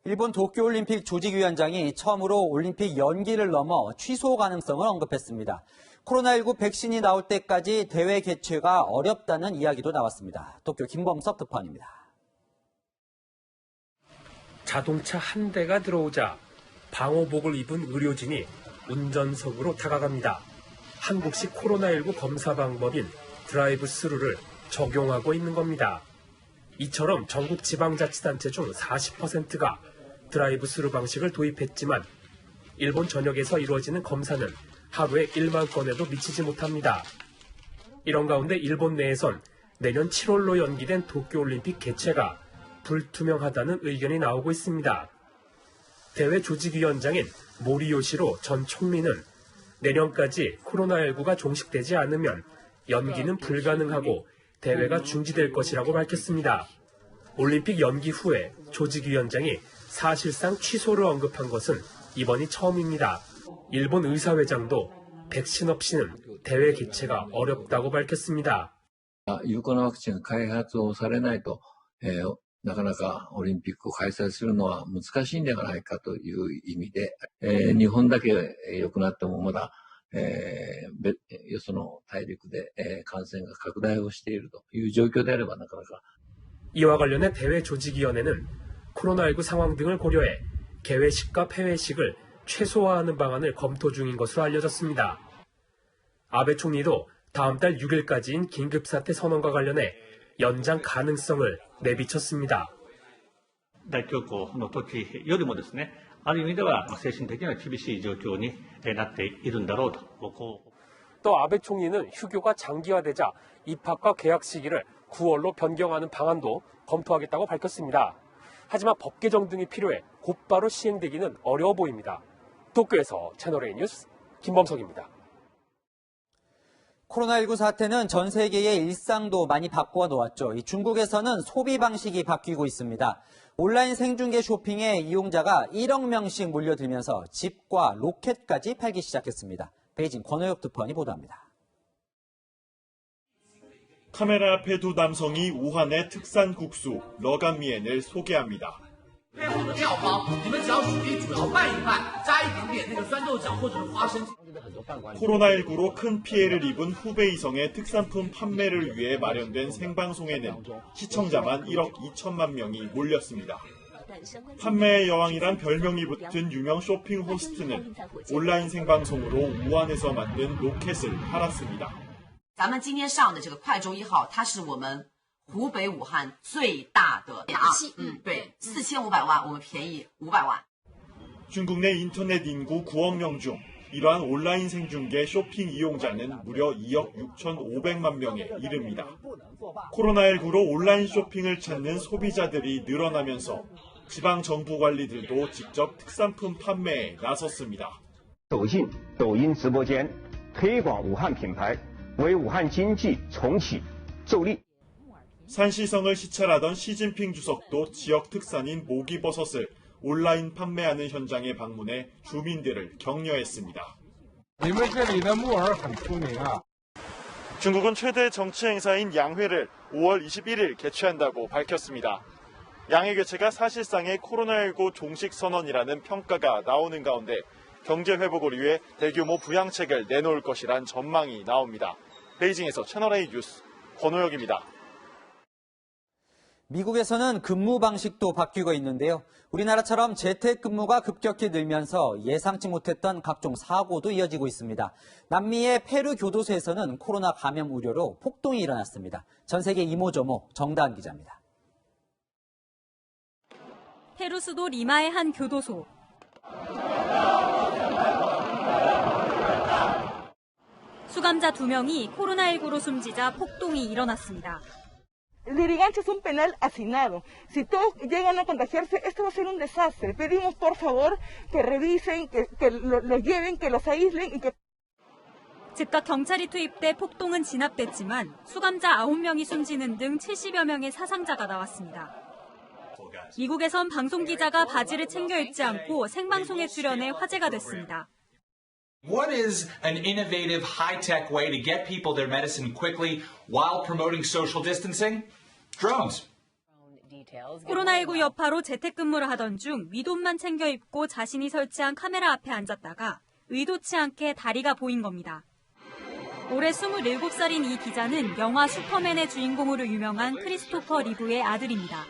일본 도쿄올림픽 조직위원장이 처음으로 올림픽 연기를 넘어 취소 가능성을 언급했습니다. 코로나19 백신이 나올 때까지 대회 개최가 어렵다는 이야기도 나왔습니다. 도쿄 김범석 특파원입니다. 자동차 한 대가 들어오자 방호복을 입은 의료진이 운전석으로 다가갑니다. 한국식 코로나19 검사 방법인 드라이브 스루를 적용하고 있는 겁니다. 이처럼 전국 지방자치단체 중 40%가 드라이브 스루 방식을 도입했지만 일본 전역에서 이루어지는 검사는 하루에 1만 건에도 미치지 못합니다. 이런 가운데 일본 내에선 내년 7월로 연기된 도쿄올림픽 개최가 불투명하다는 의견이 나오고 있습니다. 대회 조직위원장인 모리요시로 전 총리는 내년까지 코로나19가 종식되지 않으면 연기는 불가능하고 대회가 중지될 것이라고 밝혔습니다. 올림픽 연기 후에 조직위원장이 사실상 취소를 언급한 것은 이번이 처음입니다. 일본 의사회장도 백신 없이는 대회 개최가 어렵다고 밝혔습니다. 有効なワクチンが開発をされないと、なかなかオリンピックを開催するのは難しいんではないかという意味で、日本だけ良くなってもまだ、よその大陸で、感染が拡大をしているという状況であればなかなか 이와 관련해 대회 조직위원회는 코로나19 상황 등을 고려해 개회식과 폐회식을 최소화하는 방안을 검토 중인 것으로 알려졌습니다. 아베 총리도 다음 달 6일까지인 긴급사태 선언과 관련해 연장 가능성을 내비쳤습니다. 大恐慌の時よりもですね、ある意味では精神的には厳しい状況になっているんだろうと。또 아베 총리는 휴교가 장기화되자 입학과 개학 시기를 9월로 변경하는 방안도 검토하겠다고 밝혔습니다. 하지만 법 개정 등이 필요해 곧바로 시행되기는 어려워 보입니다. 도쿄에서 채널A 뉴스 김범석입니다. 코로나19 사태는 전 세계의 일상도 많이 바꿔 놓았죠. 중국에서는 소비 방식이 바뀌고 있습니다. 온라인 생중계 쇼핑에 이용자가 1억 명씩 몰려들면서 집과 로켓까지 팔기 시작했습니다. 베이징 권호엽 특파원이 보도합니다. 카메라 앞에 두 남성이 우한의 특산 국수 러간미엔을 소개합니다. 코로나19로 큰 피해를 입은 후베이성의 특산품 판매를 위해 마련된 생방송에는 시청자만 1억 2천만 명이 몰렸습니다. 판매의 여왕이란 별명이 붙은 유명 쇼핑 호스트는 온라인 생방송으로 우한에서 만든 로켓을 팔았습니다. 咱们今天上的这个快舟1号，它是我们湖北武汉最大的对，4500万，我们便宜500万。 중국 내 인터넷 인구 9억 명 중 이러한 온라인 생중계 쇼핑 이용자는 무려 2억 6,500만 명에 이릅니다. 코로나19로 온라인 쇼핑을 찾는 소비자들이 늘어나면서 지방 정부 관리들도 직접 특산품 판매에 나섰습니다. 走进抖音直播间，推广武汉品牌，为武汉经济重启助力。 산시성을 시찰하던 시진핑 주석도 지역 특산인 모기버섯을 온라인 판매하는 현장에 방문해 주민들을 격려했습니다. 중국은 최대 정치 행사인 양회를 5월 21일 개최한다고 밝혔습니다. 양의 개최가 사실상의 코로나19 종식 선언이라는 평가가 나오는 가운데 경제 회복을 위해 대규모 부양책을 내놓을 것이란 전망이 나옵니다. 베이징에서 채널A 뉴스 권호혁입니다. 미국에서는 근무 방식도 바뀌고 있는데요. 우리나라처럼 재택근무가 급격히 늘면서 예상치 못했던 각종 사고도 이어지고 있습니다. 남미의 페루 교도소에서는 코로나 감염 우려로 폭동이 일어났습니다. 전 세계 이모저모 정다은 기자입니다. 페루 수도 리마의 한 교도소. 수감자 2명이 코로나19로 숨지자 폭동이 일어났습니다. Lurigancho es un penal hacinado. Si todos llegan a contagiarse, esto va a ser un desastre. Pedimos por favor que revisen, que los lleven, que los aíslen y que... 즉각 경찰이 투입돼 폭동은 진압됐지만 수감자 9명이 숨지는 등 70여 명의 사상자가 나왔습니다. 미국에선 방송기자가 바지를 챙겨 입지 않고 생방송에 출연해 화제가 됐습니다. What is an innovative, high-tech way to get people their medicine quickly while promoting social distancing? Drones. 코로나19 여파로 재택근무를 하던 중 윗옷만 챙겨 입고 자신이 설치한 카메라 앞에 앉았다가 의도치 않게 다리가 보인 겁니다. 올해 27살인 이 기자는 영화 슈퍼맨의 주인공으로 유명한 크리스토퍼 리브의 아들입니다.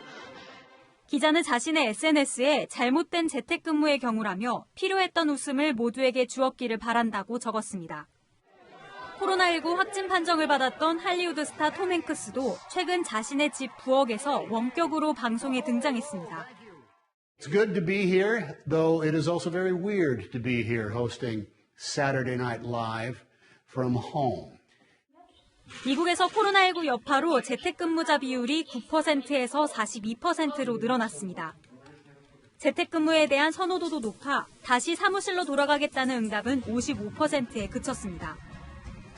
기자는 자신의 SNS에 잘못된 재택근무의 경우라며 필요했던 웃음을 모두에게 주었기를 바란다고 적었습니다. 코로나19 확진 판정을 받았던 할리우드 스타 톰 행크스도 최근 자신의 집 부엌에서 원격으로 방송에 등장했습니다. It's good to be here, though it is also very weird to be here hosting Saturday Night Live from home. 미국에서 코로나19 여파로 재택근무자 비율이 9%에서 42%로 늘어났습니다. 재택근무에 대한 선호도도 높아 다시 사무실로 돌아가겠다는 응답은 55%에 그쳤습니다.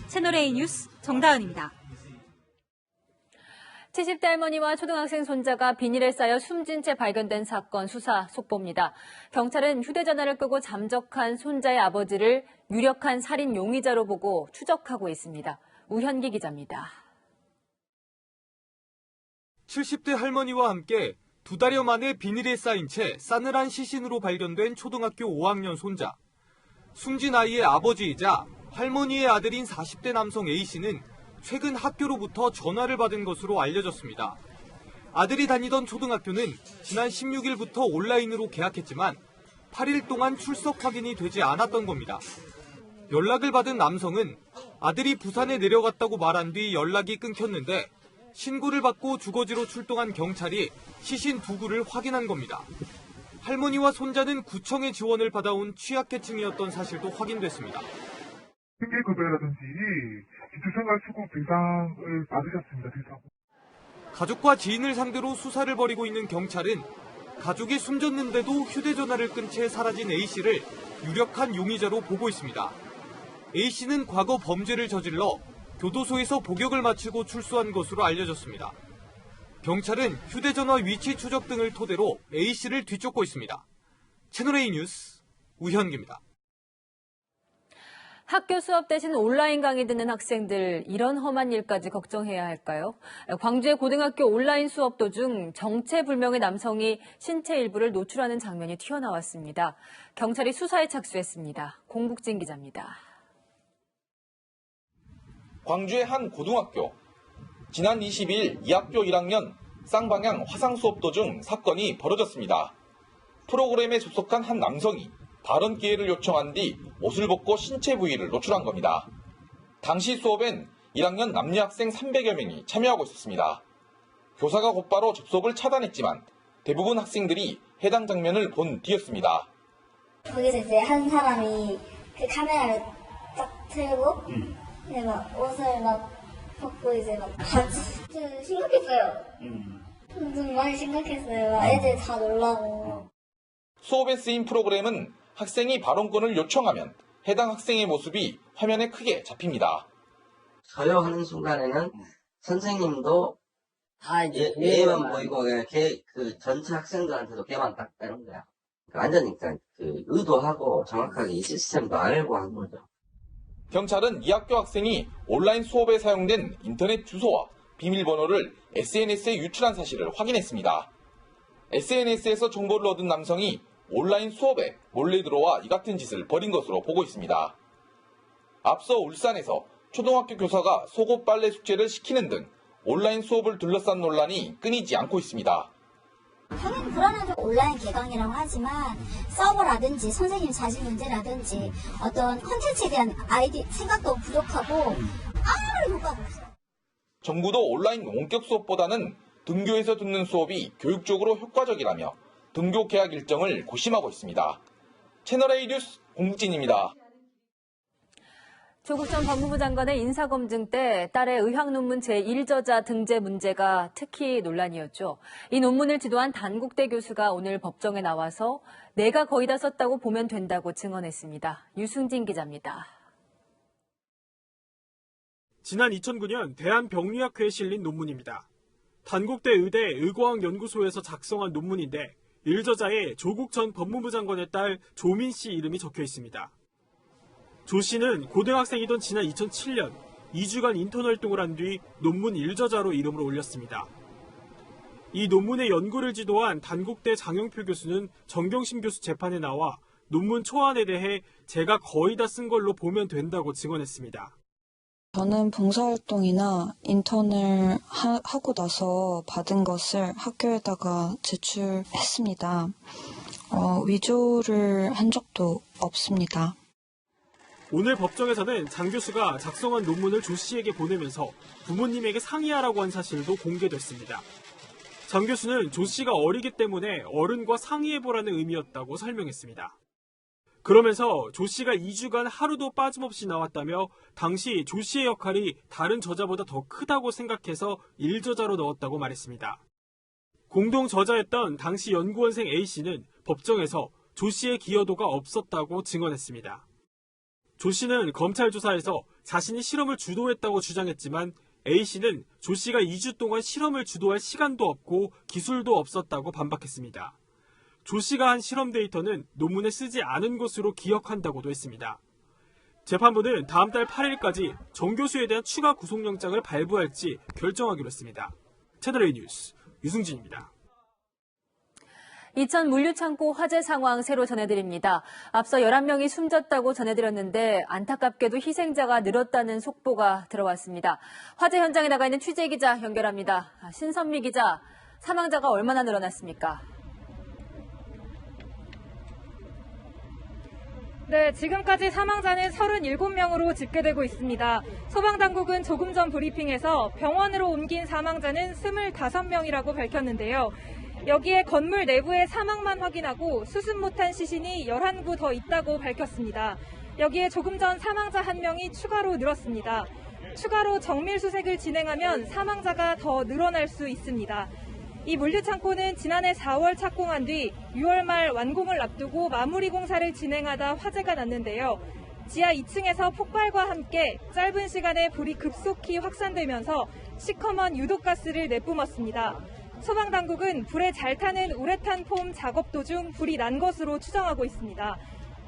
채널A 뉴스 정다은입니다. 70대 할머니와 초등학생 손자가 비닐에 쌓여 숨진 채 발견된 사건 수사 속보입니다. 경찰은 휴대전화를 끄고 잠적한 손자의 아버지를 유력한 살인 용의자로 보고 추적하고 있습니다. 우현기 기자입니다. 70대 할머니와 함께 2달여 만에 비닐에 쌓인 채 싸늘한 시신으로 발견된 초등학교 5학년 손자. 숨진 아이의 아버지이자 할머니의 아들인 40대 남성 A씨는 최근 학교로부터 전화를 받은 것으로 알려졌습니다. 아들이 다니던 초등학교는 지난 16일부터 온라인으로 개학했지만 8일 동안 출석 확인이 되지 않았던 겁니다. 연락을 받은 남성은 아들이 부산에 내려갔다고 말한 뒤 연락이 끊겼는데 신고를 받고 주거지로 출동한 경찰이 시신 2구를 확인한 겁니다. 할머니와 손자는 구청의 지원을 받아온 취약계층이었던 사실도 확인됐습니다. 생계급여라든지 기초생활수급 배상을 받으셨습니다. 대상. 가족과 지인을 상대로 수사를 벌이고 있는 경찰은 가족이 숨졌는데도 휴대전화를 끈 채 사라진 A씨를 유력한 용의자로 보고 있습니다. A씨는 과거 범죄를 저질러 교도소에서 복역을 마치고 출소한 것으로 알려졌습니다. 경찰은 휴대전화 위치 추적 등을 토대로 A씨를 뒤쫓고 있습니다. 채널A 뉴스 우현기입니다. 학교 수업 대신 온라인 강의 듣는 학생들, 이런 험한 일까지 걱정해야 할까요? 광주의 고등학교 온라인 수업 도중 정체불명의 남성이 신체 일부를 노출하는 장면이 튀어나왔습니다. 경찰이 수사에 착수했습니다. 공국진 기자입니다. 광주의 한 고등학교. 지난 22일 이 학교 1학년 쌍방향 화상 수업 도중 사건이 벌어졌습니다. 프로그램에 접속한 한 남성이 발언 기회를 요청한 뒤 옷을 벗고 신체 부위를 노출한 겁니다. 당시 수업엔 1학년 남녀 학생 300여 명이 참여하고 있었습니다. 교사가 곧바로 접속을 차단했지만 대부분 학생들이 해당 장면을 본 뒤였습니다. 거기서 이제 한 사람이 그 카메라를 딱 틀고 이제 막 옷을 막 벗고 이제 막 같이 좀 심각했어요. 좀 많이 심각했어요. 애들 다 놀라고. 수업에 쓰인 프로그램은 학생이 발언권을 요청하면 해당 학생의 모습이 화면에 크게 잡힙니다. 저요하는 순간에는 선생님도 다 이제 얘만 보이고 그 전체 학생들한테도 걔만 딱 빼는 거야. 완전히 그 의도하고 정확하게 이 시스템도 알고 한 거죠. 경찰은 이 학교 학생이 온라인 수업에 사용된 인터넷 주소와 비밀번호를 SNS에 유출한 사실을 확인했습니다. SNS에서 정보를 얻은 남성이 온라인 수업에 몰래 들어와 이 같은 짓을 벌인 것으로 보고 있습니다. 앞서 울산에서 초등학교 교사가 속옷 빨래 숙제를 시키는 등 온라인 수업을 둘러싼 논란이 끊이지 않고 있습니다. 당연히 불안하죠. 온라인 개강이라고 하지만 서버라든지 선생님 자질 문제라든지 어떤 컨텐츠에 대한 생각도 부족하고 아무리 효과가 없어요. 정부도 온라인 원격 수업보다는 등교에서 듣는 수업이 교육적으로 효과적이라며 등교 개학 일정을 고심하고 있습니다. 채널A 뉴스 공국진입니다. 조국 전 법무부 장관의 인사검증 때 딸의 의학 논문 제1저자 등재 문제가 특히 논란이었죠. 이 논문을 지도한 단국대 교수가 오늘 법정에 나와서 내가 거의 다 썼다고 보면 된다고 증언했습니다. 유승진 기자입니다. 지난 2009년 대한병리학회에 실린 논문입니다. 단국대 의대 의과학연구소에서 작성한 논문인데 1저자에 조국 전 법무부 장관의 딸 조민 씨 이름이 적혀 있습니다. 조 씨는 고등학생이던 지난 2007년 2주간 인턴 활동을 한 뒤 논문 1저자로 이름을 올렸습니다. 이 논문의 연구를 지도한 단국대 장영표 교수는 정경심 교수 재판에 나와 논문 초안에 대해 제가 거의 다 쓴 걸로 보면 된다고 증언했습니다. 저는 봉사활동이나 인턴을 하고 나서 받은 것을 학교에다가 제출했습니다. 위조를 한 적도 없습니다. 오늘 법정에서는 장 교수가 작성한 논문을 조 씨에게 보내면서 부모님에게 상의하라고 한 사실도 공개됐습니다. 장 교수는 조 씨가 어리기 때문에 어른과 상의해보라는 의미였다고 설명했습니다. 그러면서 조 씨가 2주간 하루도 빠짐없이 나왔다며 당시 조 씨의 역할이 다른 저자보다 더 크다고 생각해서 1저자로 넣었다고 말했습니다. 공동 저자였던 당시 연구원생 A씨는 법정에서 조 씨의 기여도가 없었다고 증언했습니다. 조 씨는 검찰 조사에서 자신이 실험을 주도했다고 주장했지만 A씨는 조 씨가 2주 동안 실험을 주도할 시간도 없고 기술도 없었다고 반박했습니다. 조 씨가 한 실험 데이터는 논문에 쓰지 않은 것으로 기억한다고도 했습니다. 재판부는 다음 달 8일까지 정 교수에 대한 추가 구속영장을 발부할지 결정하기로 했습니다. 채널A 뉴스 유승진입니다. 이천 물류창고 화재 상황 새로 전해드립니다. 앞서 11명이 숨졌다고 전해드렸는데 안타깝게도 희생자가 늘었다는 속보가 들어왔습니다. 화재 현장에 나가 있는 취재기자 연결합니다. 신선미 기자, 사망자가 얼마나 늘어났습니까? 네, 지금까지 사망자는 37명으로 집계되고 있습니다. 소방당국은 조금 전 브리핑에서 병원으로 옮긴 사망자는 25명이라고 밝혔는데요. 여기에 건물 내부의 사망만 확인하고 수습 못한 시신이 11구 더 있다고 밝혔습니다. 여기에 조금 전 사망자 1명이 추가로 늘었습니다. 추가로 정밀 수색을 진행하면 사망자가 더 늘어날 수 있습니다. 이 물류창고는 지난해 4월 착공한 뒤 6월 말 완공을 앞두고 마무리 공사를 진행하다 화재가 났는데요. 지하 2층에서 폭발과 함께 짧은 시간에 불이 급속히 확산되면서 시커먼 유독가스를 내뿜었습니다. 소방당국은 불에 잘 타는 우레탄 폼 작업 도중 불이 난 것으로 추정하고 있습니다.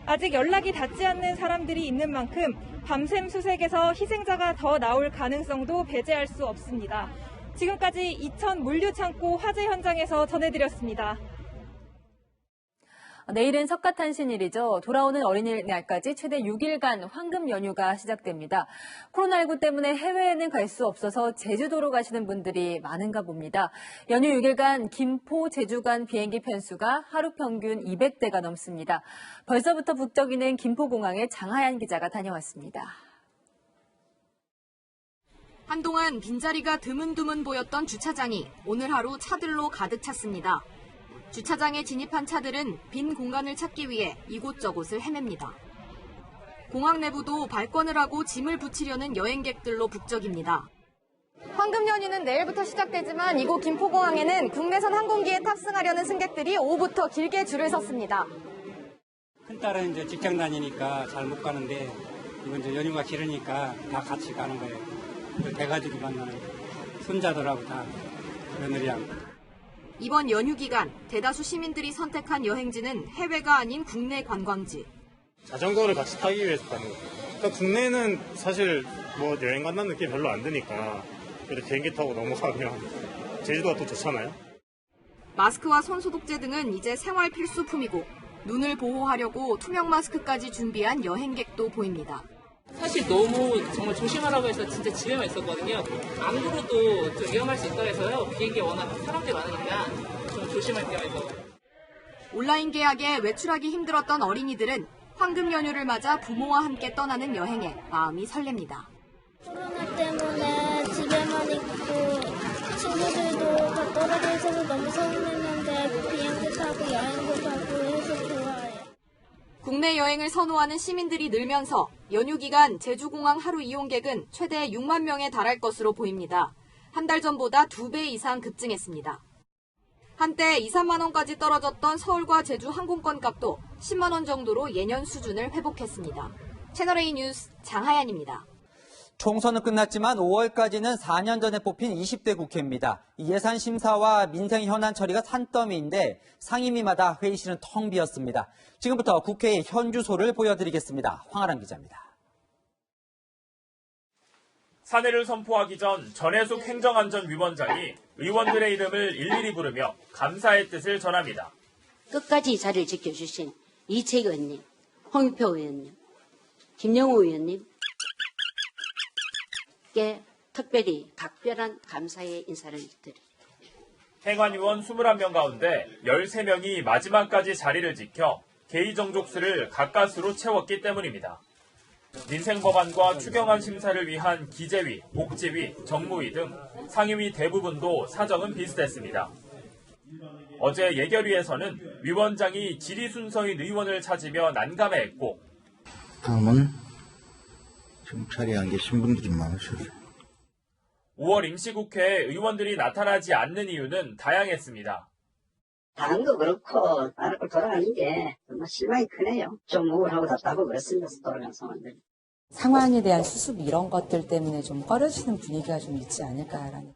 아직 연락이 닿지 않는 사람들이 있는 만큼 밤샘 수색에서 희생자가 더 나올 가능성도 배제할 수 없습니다. 지금까지 이천 물류창고 화재 현장에서 전해드렸습니다. 내일은 석가탄신일이죠. 돌아오는 어린이날까지 최대 6일간 황금 연휴가 시작됩니다. 코로나19 때문에 해외에는 갈 수 없어서 제주도로 가시는 분들이 많은가 봅니다. 연휴 6일간 김포, 제주 간 비행기 편수가 하루 평균 200대가 넘습니다. 벌써부터 북적이는 김포공항에 장하얀 기자가 다녀왔습니다. 한동안 빈자리가 드문드문 보였던 주차장이 오늘 하루 차들로 가득 찼습니다. 주차장에 진입한 차들은 빈 공간을 찾기 위해 이곳저곳을 헤맵니다. 공항 내부도 발권을 하고 짐을 붙이려는 여행객들로 북적입니다. 황금 연휴는 내일부터 시작되지만 이곳 김포공항에는 국내선 항공기에 탑승하려는 승객들이 오후부터 길게 줄을 섰습니다. 큰딸은 이제 직장 다니니까 잘 못 가는데 이번 이제 연휴가 길으니까 다 같이 가는 거예요. 대가족이 만나는 손자들하고 다 며느리하고. 이번 연휴 기간 대다수 시민들이 선택한 여행지는 해외가 아닌 국내 관광지. 자전거를 같이 타기 위해서 가는 거예요. 그러니까 국내는 사실 뭐 여행 간다는 느낌이 별로 안 드니까 그래도 비행기 타고 넘어가면 제주도가 또 좋잖아요. 마스크와 손소독제 등은 이제 생활 필수품이고 눈을 보호하려고 투명 마스크까지 준비한 여행객도 보입니다. 사실 너무 정말 조심하라고 해서 진짜 집에만 있었거든요. 안 그래도 좀 위험할 수 있다 해서요. 비행기에 워낙 사람들이 많으니까 좀 조심할게요 해서. 온라인 계약에 외출하기 힘들었던 어린이들은 황금 연휴를 맞아 부모와 함께 떠나는 여행에 마음이 설렙니다. 코로나 때문에 집에만 있고 친구들도 다 떨어져 있어서 너무 서운했는데 비행기 타고 여행도 가고 해서 좋아요. 국내 여행을 선호하는 시민들이 늘면서 연휴 기간 제주공항 하루 이용객은 최대 6만 명에 달할 것으로 보입니다. 한 달 전보다 2배 이상 급증했습니다. 한때 2, 3만 원까지 떨어졌던 서울과 제주 항공권 값도 10만 원 정도로 예년 수준을 회복했습니다. 채널A 뉴스 장하연입니다. 총선은 끝났지만 5월까지는 4년 전에 뽑힌 20대 국회입니다. 예산 심사와 민생 현안 처리가 산더미인데 상임위마다 회의실은 텅 비었습니다. 지금부터 국회의 현주소를 보여드리겠습니다. 황아람 기자입니다. 사내를 선포하기 전 전해숙 행정안전위원장이 의원들의 이름을 일일이 부르며 감사의 뜻을 전합니다. 끝까지 자리를 지켜주신 이채익 의원님, 홍익표 의원님, 김영우 의원님, 께 특별히 각별한 감사의 인사를 드립니다. 행안위원 21명 가운데 13명이 마지막까지 자리를 지켜 개의정족수를 가까스로 채웠기 때문입니다. 민생법안과 추경안 심사를 위한 기재위, 복지위, 정무위 등 상임위 대부분도 사정은 비슷했습니다. 어제 예결위에서는 위원장이 질의 순서인 의원을 찾으며 난감해했고 다음은 지금 자리에 안 계신 분들이 많으셔서 5월 임시국회에 의원들이 나타나지 않는 이유는 다양했습니다. 당도 그렇고 나라 걸 돌아가는 게 정말 실망이 크네요. 좀 우울하고 답답하고 그렇습니다. 돌아가는 상황들. 상황에 대한 수습 이런 것들 때문에 좀 꺼려지는 분위기가 좀 있지 않을까라는.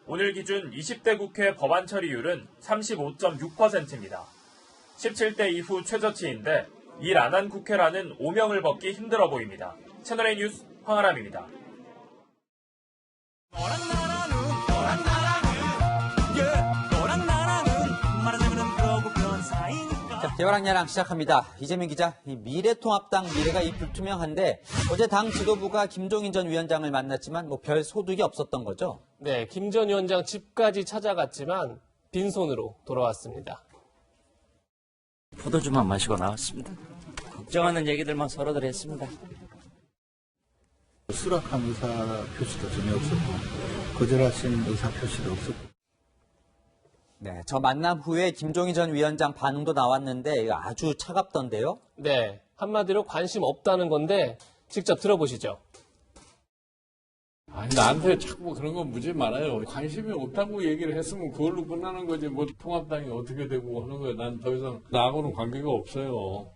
오늘 기준 20대 국회 법안 처리율은 35.6%입니다. 17대 이후 최저치인데 일 안 한 국회라는 오명을 벗기 힘들어 보입니다. 채널A 뉴스 황아람입니다. 자, 대화랑야랑 시작합니다. 이재명 기자, 이 미래통합당 미래가 불투명한데 어제 당 지도부가 김종인 전 위원장을 만났지만 별 소득이 없었던 거죠? 네, 김 전 위원장 집까지 찾아갔지만 빈손으로 돌아왔습니다. 포도주만 마시고 나왔습니다. 걱정하는 얘기들만 서로들 했습니다. 수락한 의사 표시도 전혀 없었고 거절하신 의사 표시도 없었고. 네, 저 만남 후에 김종인 전 위원장 반응도 나왔는데 아주 차갑던데요? 네, 한마디로 관심 없다는 건데 직접 들어보시죠. 아니, 나한테 자꾸 그런 건 무지 많아요. 관심이 없다고 얘기를 했으면 그걸로 끝나는 거지. 뭐 통합당이 어떻게 되고 하는 거예요. 난 더 이상 나하고는 관계가 없어요.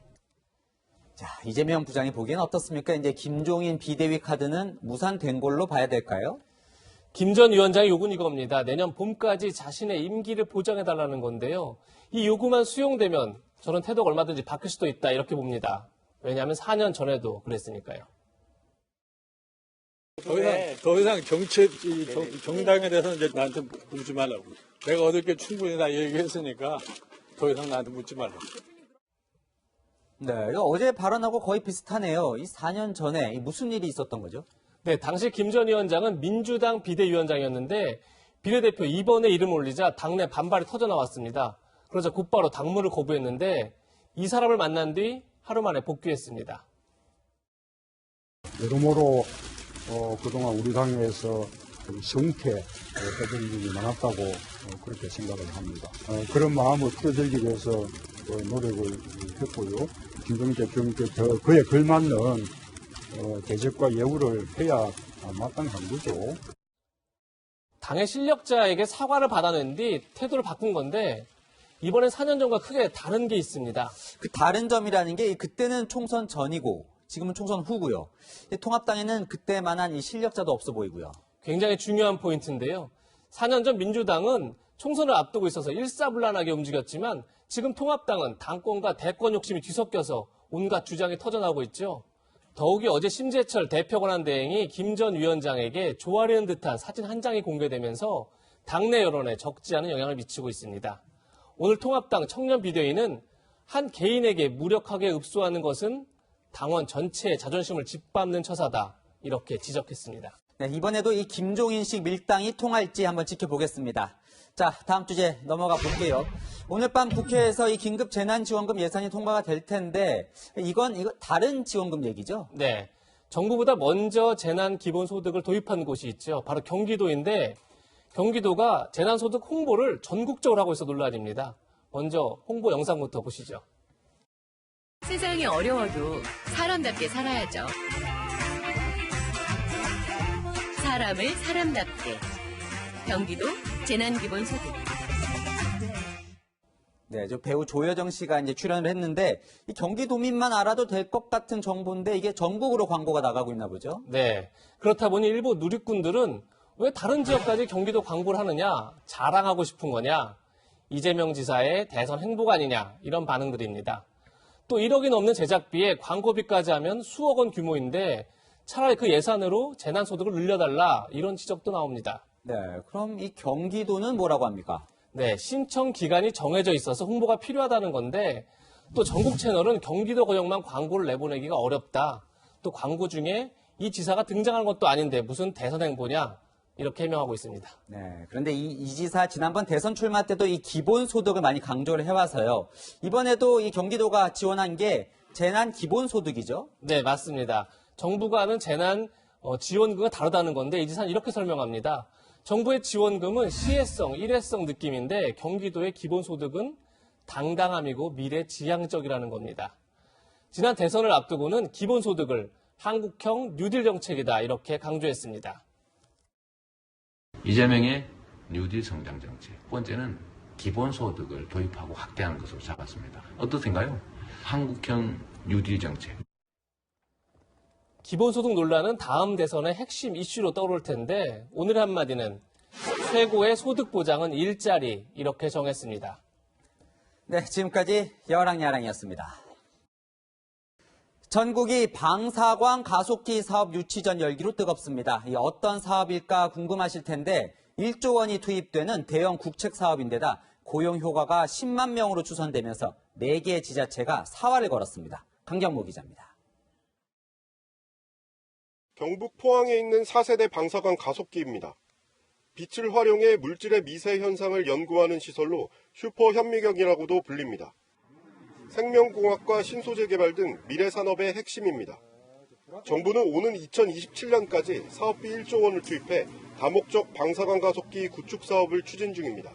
자, 이재명 부장이 보기엔 어떻습니까? 이제 김종인 비대위 카드는 무산된 걸로 봐야 될까요? 김 전 위원장의 요구는 이겁니다. 내년 봄까지 자신의 임기를 보장해달라는 건데요. 이 요구만 수용되면 저는 태도가 얼마든지 바뀔 수도 있다 이렇게 봅니다. 왜냐하면 4년 전에도 그랬으니까요. 더 이상 정당에 대해서 이제 나한테 묻지 말라고. 내가 얻을 게 충분히 다 얘기했으니까 더 이상 나한테 묻지 말라고. 네, 어제 발언하고 거의 비슷하네요. 이 4년 전에 무슨 일이 있었던 거죠? 네, 당시 김 전 위원장은 민주당 비대위원장이었는데 비례대표 2번에 이름 올리자 당내 반발이 터져나왔습니다. 그러자 곧바로 당무를 거부했는데 이 사람을 만난 뒤 하루 만에 복귀했습니다. 여러모로 그동안 우리 당에서 성퇴해준 일이 많았다고 그렇게 생각을 합니다. 그런 마음을 풀어드리기 위해서 노력을 했고요. 김종인 대표님께 그에 걸맞는 대접과 예우를 해야 마땅한 거죠. 당의 실력자에게 사과를 받아낸 뒤 태도를 바꾼 건데 이번엔 4년 전과 크게 다른 게 있습니다. 그 다른 점이라는 게 그때는 총선 전이고 지금은 총선 후고요. 통합당에는 그때만한 이 실력자도 없어 보이고요. 굉장히 중요한 포인트인데요. 4년 전 민주당은 총선을 앞두고 있어서 일사불란하게 움직였지만 지금 통합당은 당권과 대권 욕심이 뒤섞여서 온갖 주장이 터져나오고 있죠. 더욱이 어제 심재철 대표 권한대행이 김 전 위원장에게 조아리는 듯한 사진 한 장이 공개되면서 당내 여론에 적지 않은 영향을 미치고 있습니다. 오늘 통합당 청년 비대위는 한 개인에게 무력하게 읍소하는 것은 당원 전체의 자존심을 짓밟는 처사다. 이렇게 지적했습니다. 네, 이번에도 이 김종인식 밀당이 통할지 한번 지켜보겠습니다. 자, 다음 주제 넘어가 볼게요. 오늘 밤 국회에서 이 긴급 재난지원금 예산이 통과가 될 텐데 이건 다른 지원금 얘기죠? 네. 정부보다 먼저 재난기본소득을 도입한 곳이 있죠. 바로 경기도인데 경기도가 재난소득 홍보를 전국적으로 하고 있어 논란입니다. 먼저 홍보 영상부터 보시죠. 세상이 어려워도 사람답게 살아야죠. 사람을 사람답게. 경기도 재난기본소득. 네, 저 배우 조여정 씨가 이제 출연을 했는데 이 경기도민만 알아도 될 것 같은 정보인데 이게 전국으로 광고가 나가고 있나 보죠? 네. 그렇다 보니 일부 누리꾼들은 왜 다른 지역까지 경기도 광고를 하느냐, 자랑하고 싶은 거냐, 이재명 지사의 대선 행복 아니냐 이런 반응들입니다. 또 1억이 넘는 제작비에 광고비까지 하면 수억 원 규모인데 차라리 그 예산으로 재난소득을 늘려달라 이런 지적도 나옵니다. 네, 그럼 이 경기도는 뭐라고 합니까? 네, 신청 기간이 정해져 있어서 홍보가 필요하다는 건데 또 전국 채널은 경기도 거역만 광고를 내보내기가 어렵다. 또 광고 중에 이 지사가 등장한 것도 아닌데 무슨 대선 행보냐 이렇게 해명하고 있습니다. 네, 그런데 이 지사 지난번 대선 출마 때도 이 기본소득을 많이 강조를 해와서요. 이번에도 이 경기도가 지원한 게 재난 기본소득이죠? 네, 맞습니다. 정부가 하는 재난 지원금과 다르다는 건데 이 지사는 이렇게 설명합니다. 정부의 지원금은 시혜성, 일회성 느낌인데 경기도의 기본소득은 당당함이고 미래지향적이라는 겁니다. 지난 대선을 앞두고는 기본소득을 한국형 뉴딜 정책이다 이렇게 강조했습니다. 이재명의 뉴딜 성장 정책. 첫 번째는 기본소득을 도입하고 확대하는 것으로 잡았습니다. 어떠신가요? 한국형 뉴딜 정책. 기본소득 논란은 다음 대선의 핵심 이슈로 떠오를 텐데 오늘의 한마디는 최고의 소득 보장은 일자리 이렇게 정했습니다. 네, 지금까지 여랑야랑이었습니다. 전국이 방사광 가속기 사업 유치 전 열기로 뜨겁습니다. 이 어떤 사업일까 궁금하실 텐데 1조 원이 투입되는 대형 국책 사업인데다 고용 효과가 10만 명으로 추산되면서 4개의 지자체가 사활을 걸었습니다. 강경모 기자입니다. 경북 포항에 있는 4세대 방사광 가속기입니다. 빛을 활용해 물질의 미세 현상을 연구하는 시설로 슈퍼현미경이라고도 불립니다. 생명공학과 신소재 개발 등 미래 산업의 핵심입니다. 정부는 오는 2027년까지 사업비 1조 원을 투입해 다목적 방사광 가속기 구축 사업을 추진 중입니다.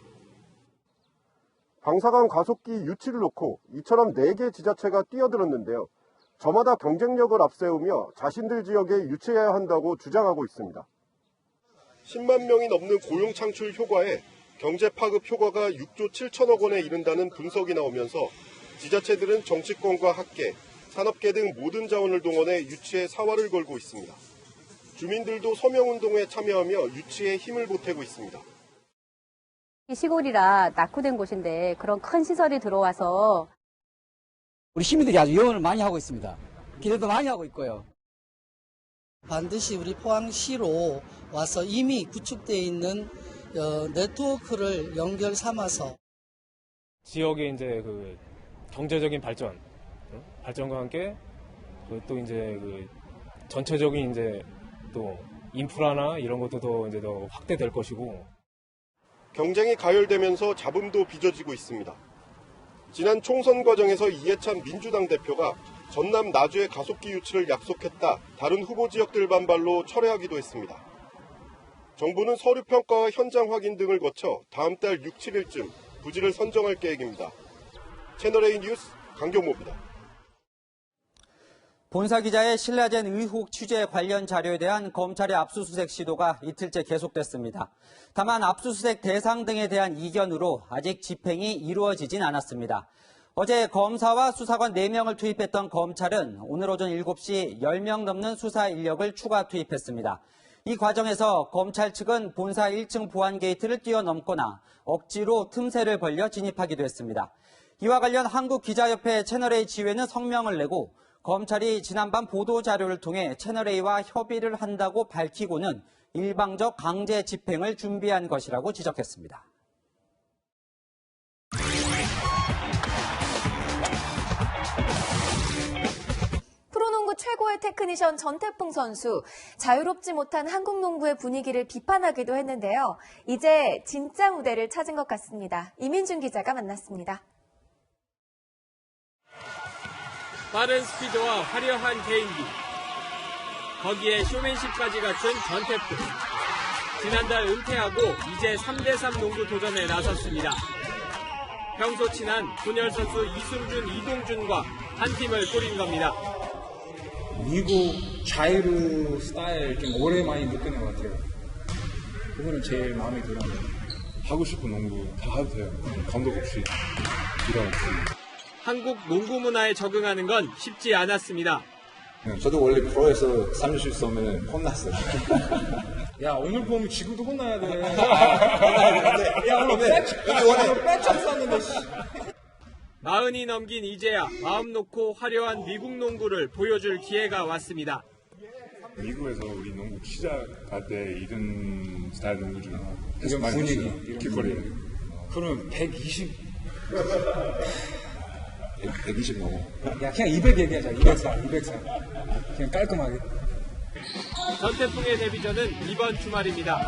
방사광 가속기 유치를 놓고 이처럼 4개 지자체가 뛰어들었는데요. 저마다 경쟁력을 앞세우며 자신들 지역에 유치해야 한다고 주장하고 있습니다. 10만 명이 넘는 고용 창출 효과에 경제 파급 효과가 6조 7천억 원에 이른다는 분석이 나오면서 지자체들은 정치권과 학계, 산업계 등 모든 자원을 동원해 유치에 사활을 걸고 있습니다. 주민들도 서명운동에 참여하며 유치에 힘을 보태고 있습니다. 시골이라 낙후된 곳인데 그런 큰 시설이 들어와서 우리 시민들이 아주 응원을 많이 하고 있습니다. 기대도 많이 하고 있고요. 반드시 우리 포항시로 와서 이미 구축되어 있는 네트워크를 연결 삼아서 지역의 이제 그 경제적인 발전과 함께 또 이제 그 전체적인 이제 또 인프라나 이런 것도 더 확대될 것이고. 경쟁이 가열되면서 잡음도 빚어지고 있습니다. 지난 총선 과정에서 이해찬 민주당 대표가 전남 나주의 가속기 유치를 약속했다 다른 후보 지역들 반발로 철회하기도 했습니다. 정부는 서류 평가와 현장 확인 등을 거쳐 다음 달 6, 7일쯤 부지를 선정할 계획입니다. 채널A 뉴스 강경모입니다. 본사 기자의 신라젠 의혹 취재 관련 자료에 대한 검찰의 압수수색 시도가 이틀째 계속됐습니다. 다만 압수수색 대상 등에 대한 이견으로 아직 집행이 이루어지진 않았습니다. 어제 검사와 수사관 4명을 투입했던 검찰은 오늘 오전 7시 10명 넘는 수사 인력을 추가 투입했습니다. 이 과정에서 검찰 측은 본사 1층 보안 게이트를 뛰어넘거나 억지로 틈새를 벌려 진입하기도 했습니다. 이와 관련 한국기자협회 채널A 지회는 성명을 내고 검찰이 지난밤 보도자료를 통해 채널A와 협의를 한다고 밝히고는 일방적 강제 집행을 준비한 것이라고 지적했습니다. 프로농구 최고의 테크니션 전태풍 선수, 자유롭지 못한 한국 농구의 분위기를 비판하기도 했는데요. 이제 진짜 무대를 찾은 것 같습니다. 이민준 기자가 만났습니다. 빠른 스피드와 화려한 개인기, 거기에 쇼맨십까지 갖춘 전태풍. 지난달 은퇴하고 이제 3대3 농구 도전에 나섰습니다. 평소 친한 분열 선수 이승준, 이동준과 한 팀을 꾸린 겁니다. 미국 자유로 스타일 좀 오랜만에 느끼는 것 같아요. 그거는 제일 마음에 들어요. 하고 싶은 농구 다 해도 돼요. 감독 없이 일하고 있습니다. 한국 농구 문화에 적응하는 건 쉽지 않았습니다. 저도 원래 프로에서 3점 쏘면 혼났어요. 야, 오늘 보면 지금도 혼나야 돼. 야, 오늘 빼점 쐈는데. 마흔이 넘긴 이제야 마음 놓고 화려한 미국 농구를 보여줄 기회가 왔습니다. 미국에서 우리 농구 시작할 때 이런 스타일 농구 중 이런 분위기, 길거리. 그럼 120 넘어. 야, 그냥 200 얘기하자. 204. 그냥 깔끔하게. 전태풍의 데뷔전은 이번 주말입니다.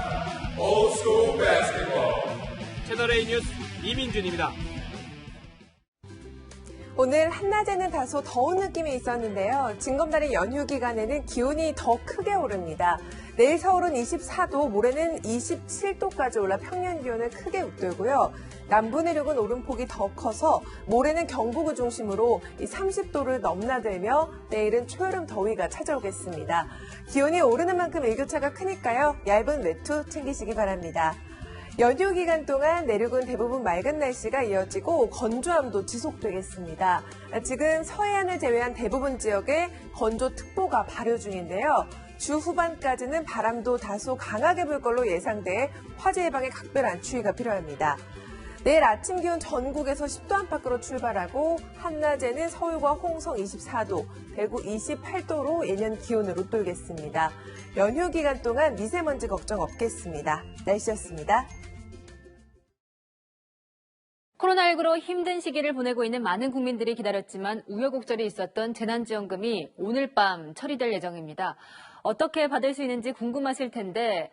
올스쿨 배스켓볼. 채널A 뉴스 이민준입니다. 오늘 한낮에는 다소 더운 느낌이 있었는데요. 징검다리 연휴 기간에는 기온이 더 크게 오릅니다. 내일 서울은 24도, 모레는 27도까지 올라 평년 기온을 크게 웃돌고요. 남부 내륙은 오름폭이 더 커서 모레는 경북을 중심으로 30도를 넘나들며 내일은 초여름 더위가 찾아오겠습니다. 기온이 오르는 만큼 일교차가 크니까요. 얇은 외투 챙기시기 바랍니다. 연휴 기간 동안 내륙은 대부분 맑은 날씨가 이어지고 건조함도 지속되겠습니다. 지금 서해안을 제외한 대부분 지역에 건조특보가 발효 중인데요. 주 후반까지는 바람도 다소 강하게 불 걸로 예상돼 화재 예방에 각별한 주의가 필요합니다. 내일 아침 기온 전국에서 10도 안팎으로 출발하고 한낮에는 서울과 홍성 24도, 대구 28도로 예년 기온을 웃돌겠습니다. 연휴 기간 동안 미세먼지 걱정 없겠습니다. 날씨였습니다. 코로나19로 힘든 시기를 보내고 있는 많은 국민들이 기다렸지만 우여곡절이 있었던 재난지원금이 오늘 밤 처리될 예정입니다. 어떻게 받을 수 있는지 궁금하실 텐데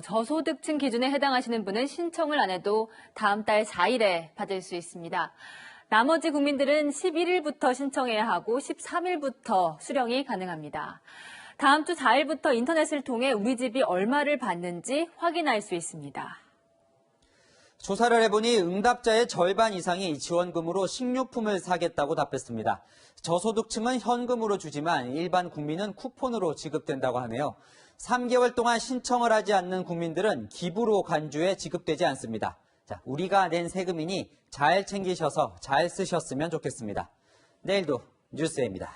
저소득층 기준에 해당하시는 분은 신청을 안 해도 다음 달 4일에 받을 수 있습니다. 나머지 국민들은 11일부터 신청해야 하고 13일부터 수령이 가능합니다. 다음 주 4일부터 인터넷을 통해 우리 집이 얼마를 받는지 확인할 수 있습니다. 조사를 해보니 응답자의 절반 이상이 지원금으로 식료품을 사겠다고 답했습니다. 저소득층은 현금으로 주지만 일반 국민은 쿠폰으로 지급된다고 하네요. 3개월 동안 신청을 하지 않는 국민들은 기부로 간주해 지급되지 않습니다. 자, 우리가 낸 세금이니 잘 챙기셔서 잘 쓰셨으면 좋겠습니다. 내일도 뉴스입니다.